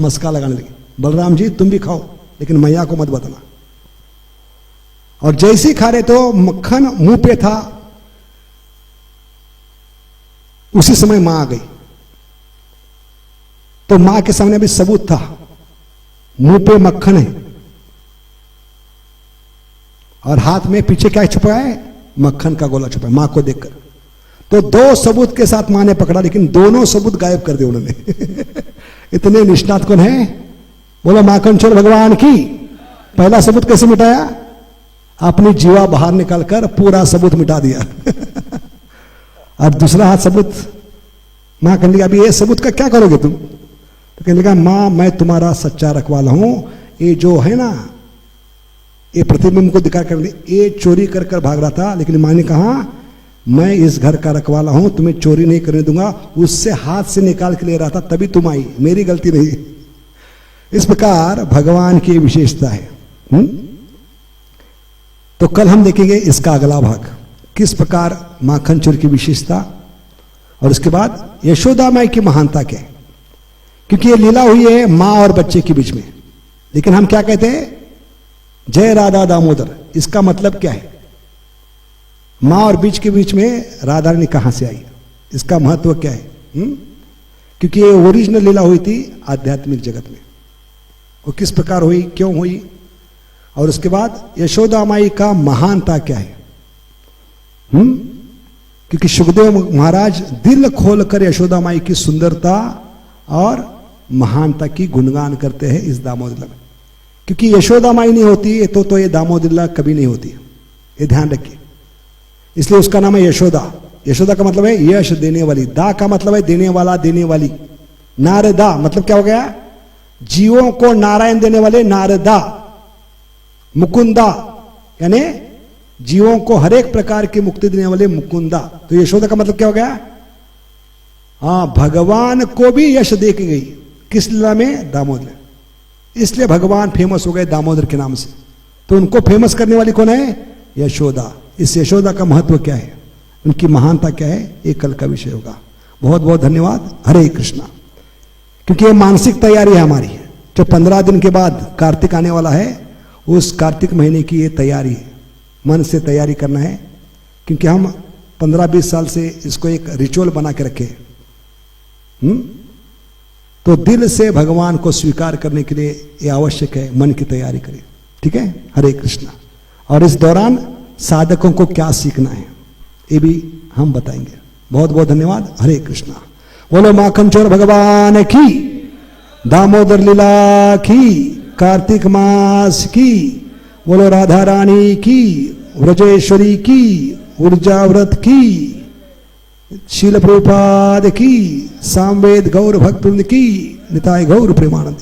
मस्का लगाने लगे, बलराम जी तुम भी खाओ लेकिन मैया को मत बताना। और जैसे ही खा रहे तो मक्खन मुंह पे था, उसी समय मां आ गई। तो मां के सामने अभी सबूत था, मुंह पे मक्खन है और हाथ में पीछे क्या छुपा है? मक्खन का गोला छुपा है, मां को देखकर। तो दो सबूत के साथ मां ने पकड़ा, लेकिन दोनों सबूत गायब कर दिए उन्होंने। इतने निष्णात कौन है? बोलो माखन चोर भगवान की। पहला सबूत कैसे मिटाया? अपनी जीवा बाहर निकालकर पूरा सबूत मिटा दिया। और दूसरा हाथ सबूत मां कहने लगा अभी ये सबूत का क्या करोगे तुम? तो कहने लगा मां मैं तुम्हारा सच्चा रखवाला हूं, ये जो है ना ये प्रतिबिंब को दिखा कर ये चोरी कर कर भाग रहा था, लेकिन मां ने कहा मैं इस घर का रखवाला हूं, तुम्हें चोरी नहीं करने दूंगा, उससे हाथ से निकाल के ले रहा था तभी तुम आई, मेरी गलती नहीं। इस प्रकार भगवान की विशेषता है। तो कल हम देखेंगे इसका अगला भाग, किस प्रकार माखन चोर की विशेषता, और उसके बाद यशोदा माई की महानता क्या है। क्योंकि ये लीला हुई है मां और बच्चे के बीच में, लेकिन हम क्या कहते हैं? जय राधा दामोदर। इसका मतलब क्या है? मां और बीच के बीच में राधा रानी कहां से आई, इसका महत्व क्या है? क्योंकि ये ओरिजिनल लीला हुई थी आध्यात्मिक जगत में, वो किस प्रकार हुई, क्यों हुई, और उसके बाद यशोदा माई का महानता क्या है। क्योंकि सुखदेव महाराज दिल खोलकर यशोदा माई की सुंदरता और महानता की गुणगान करते हैं इस दामोदर में। क्योंकि यशोदा माई नहीं होती तो ये दामोदर कभी नहीं होती, ये ध्यान रखिए। इसलिए उसका नाम है यशोदा। यशोदा का मतलब है यश देने वाली, दा का मतलब है देने वाला, देने वाली। नारदा मतलब क्या हो गया? जीवों को नारायण देने वाले नारदा। मुकुंदा यानी जीवों को हर एक प्रकार की मुक्ति देने वाले मुकुंदा। तो यशोदा का मतलब क्या हो गया? हाँ, भगवान को भी यश दे के गई। किस लीला में? दामोदर। इसलिए भगवान फेमस हो गए दामोदर के नाम से। तो उनको फेमस करने वाली कौन है? यशोदा। इस यशोदा का महत्व क्या है, उनकी महानता क्या है, ये कल का विषय होगा। बहुत बहुत धन्यवाद। हरे कृष्णा। क्योंकि ये मानसिक तैयारी है हमारी, जो 15 दिन के बाद कार्तिक आने वाला है, उस कार्तिक महीने की ये तैयारी है, मन से तैयारी करना है। क्योंकि हम 15-20 साल से इसको एक रिचुअल बना के रखे। तो दिल से भगवान को स्वीकार करने के लिए ये आवश्यक है, मन की तैयारी करें। ठीक है, हरे कृष्णा। और इस दौरान साधकों को क्या सीखना है ये भी हम बताएंगे। बहुत बहुत धन्यवाद। हरे कृष्णा। बोलो माखन चोर भगवान की, दामोदर लीला की, कार्तिक मास की, बोलो राधा रानी की, व्रजेश्वरी की, ऊर्जा व्रत की, शील प्रभुपाद की, सामवेद गौर भक्त वृंद की, निताय गौर प्रेमानंद।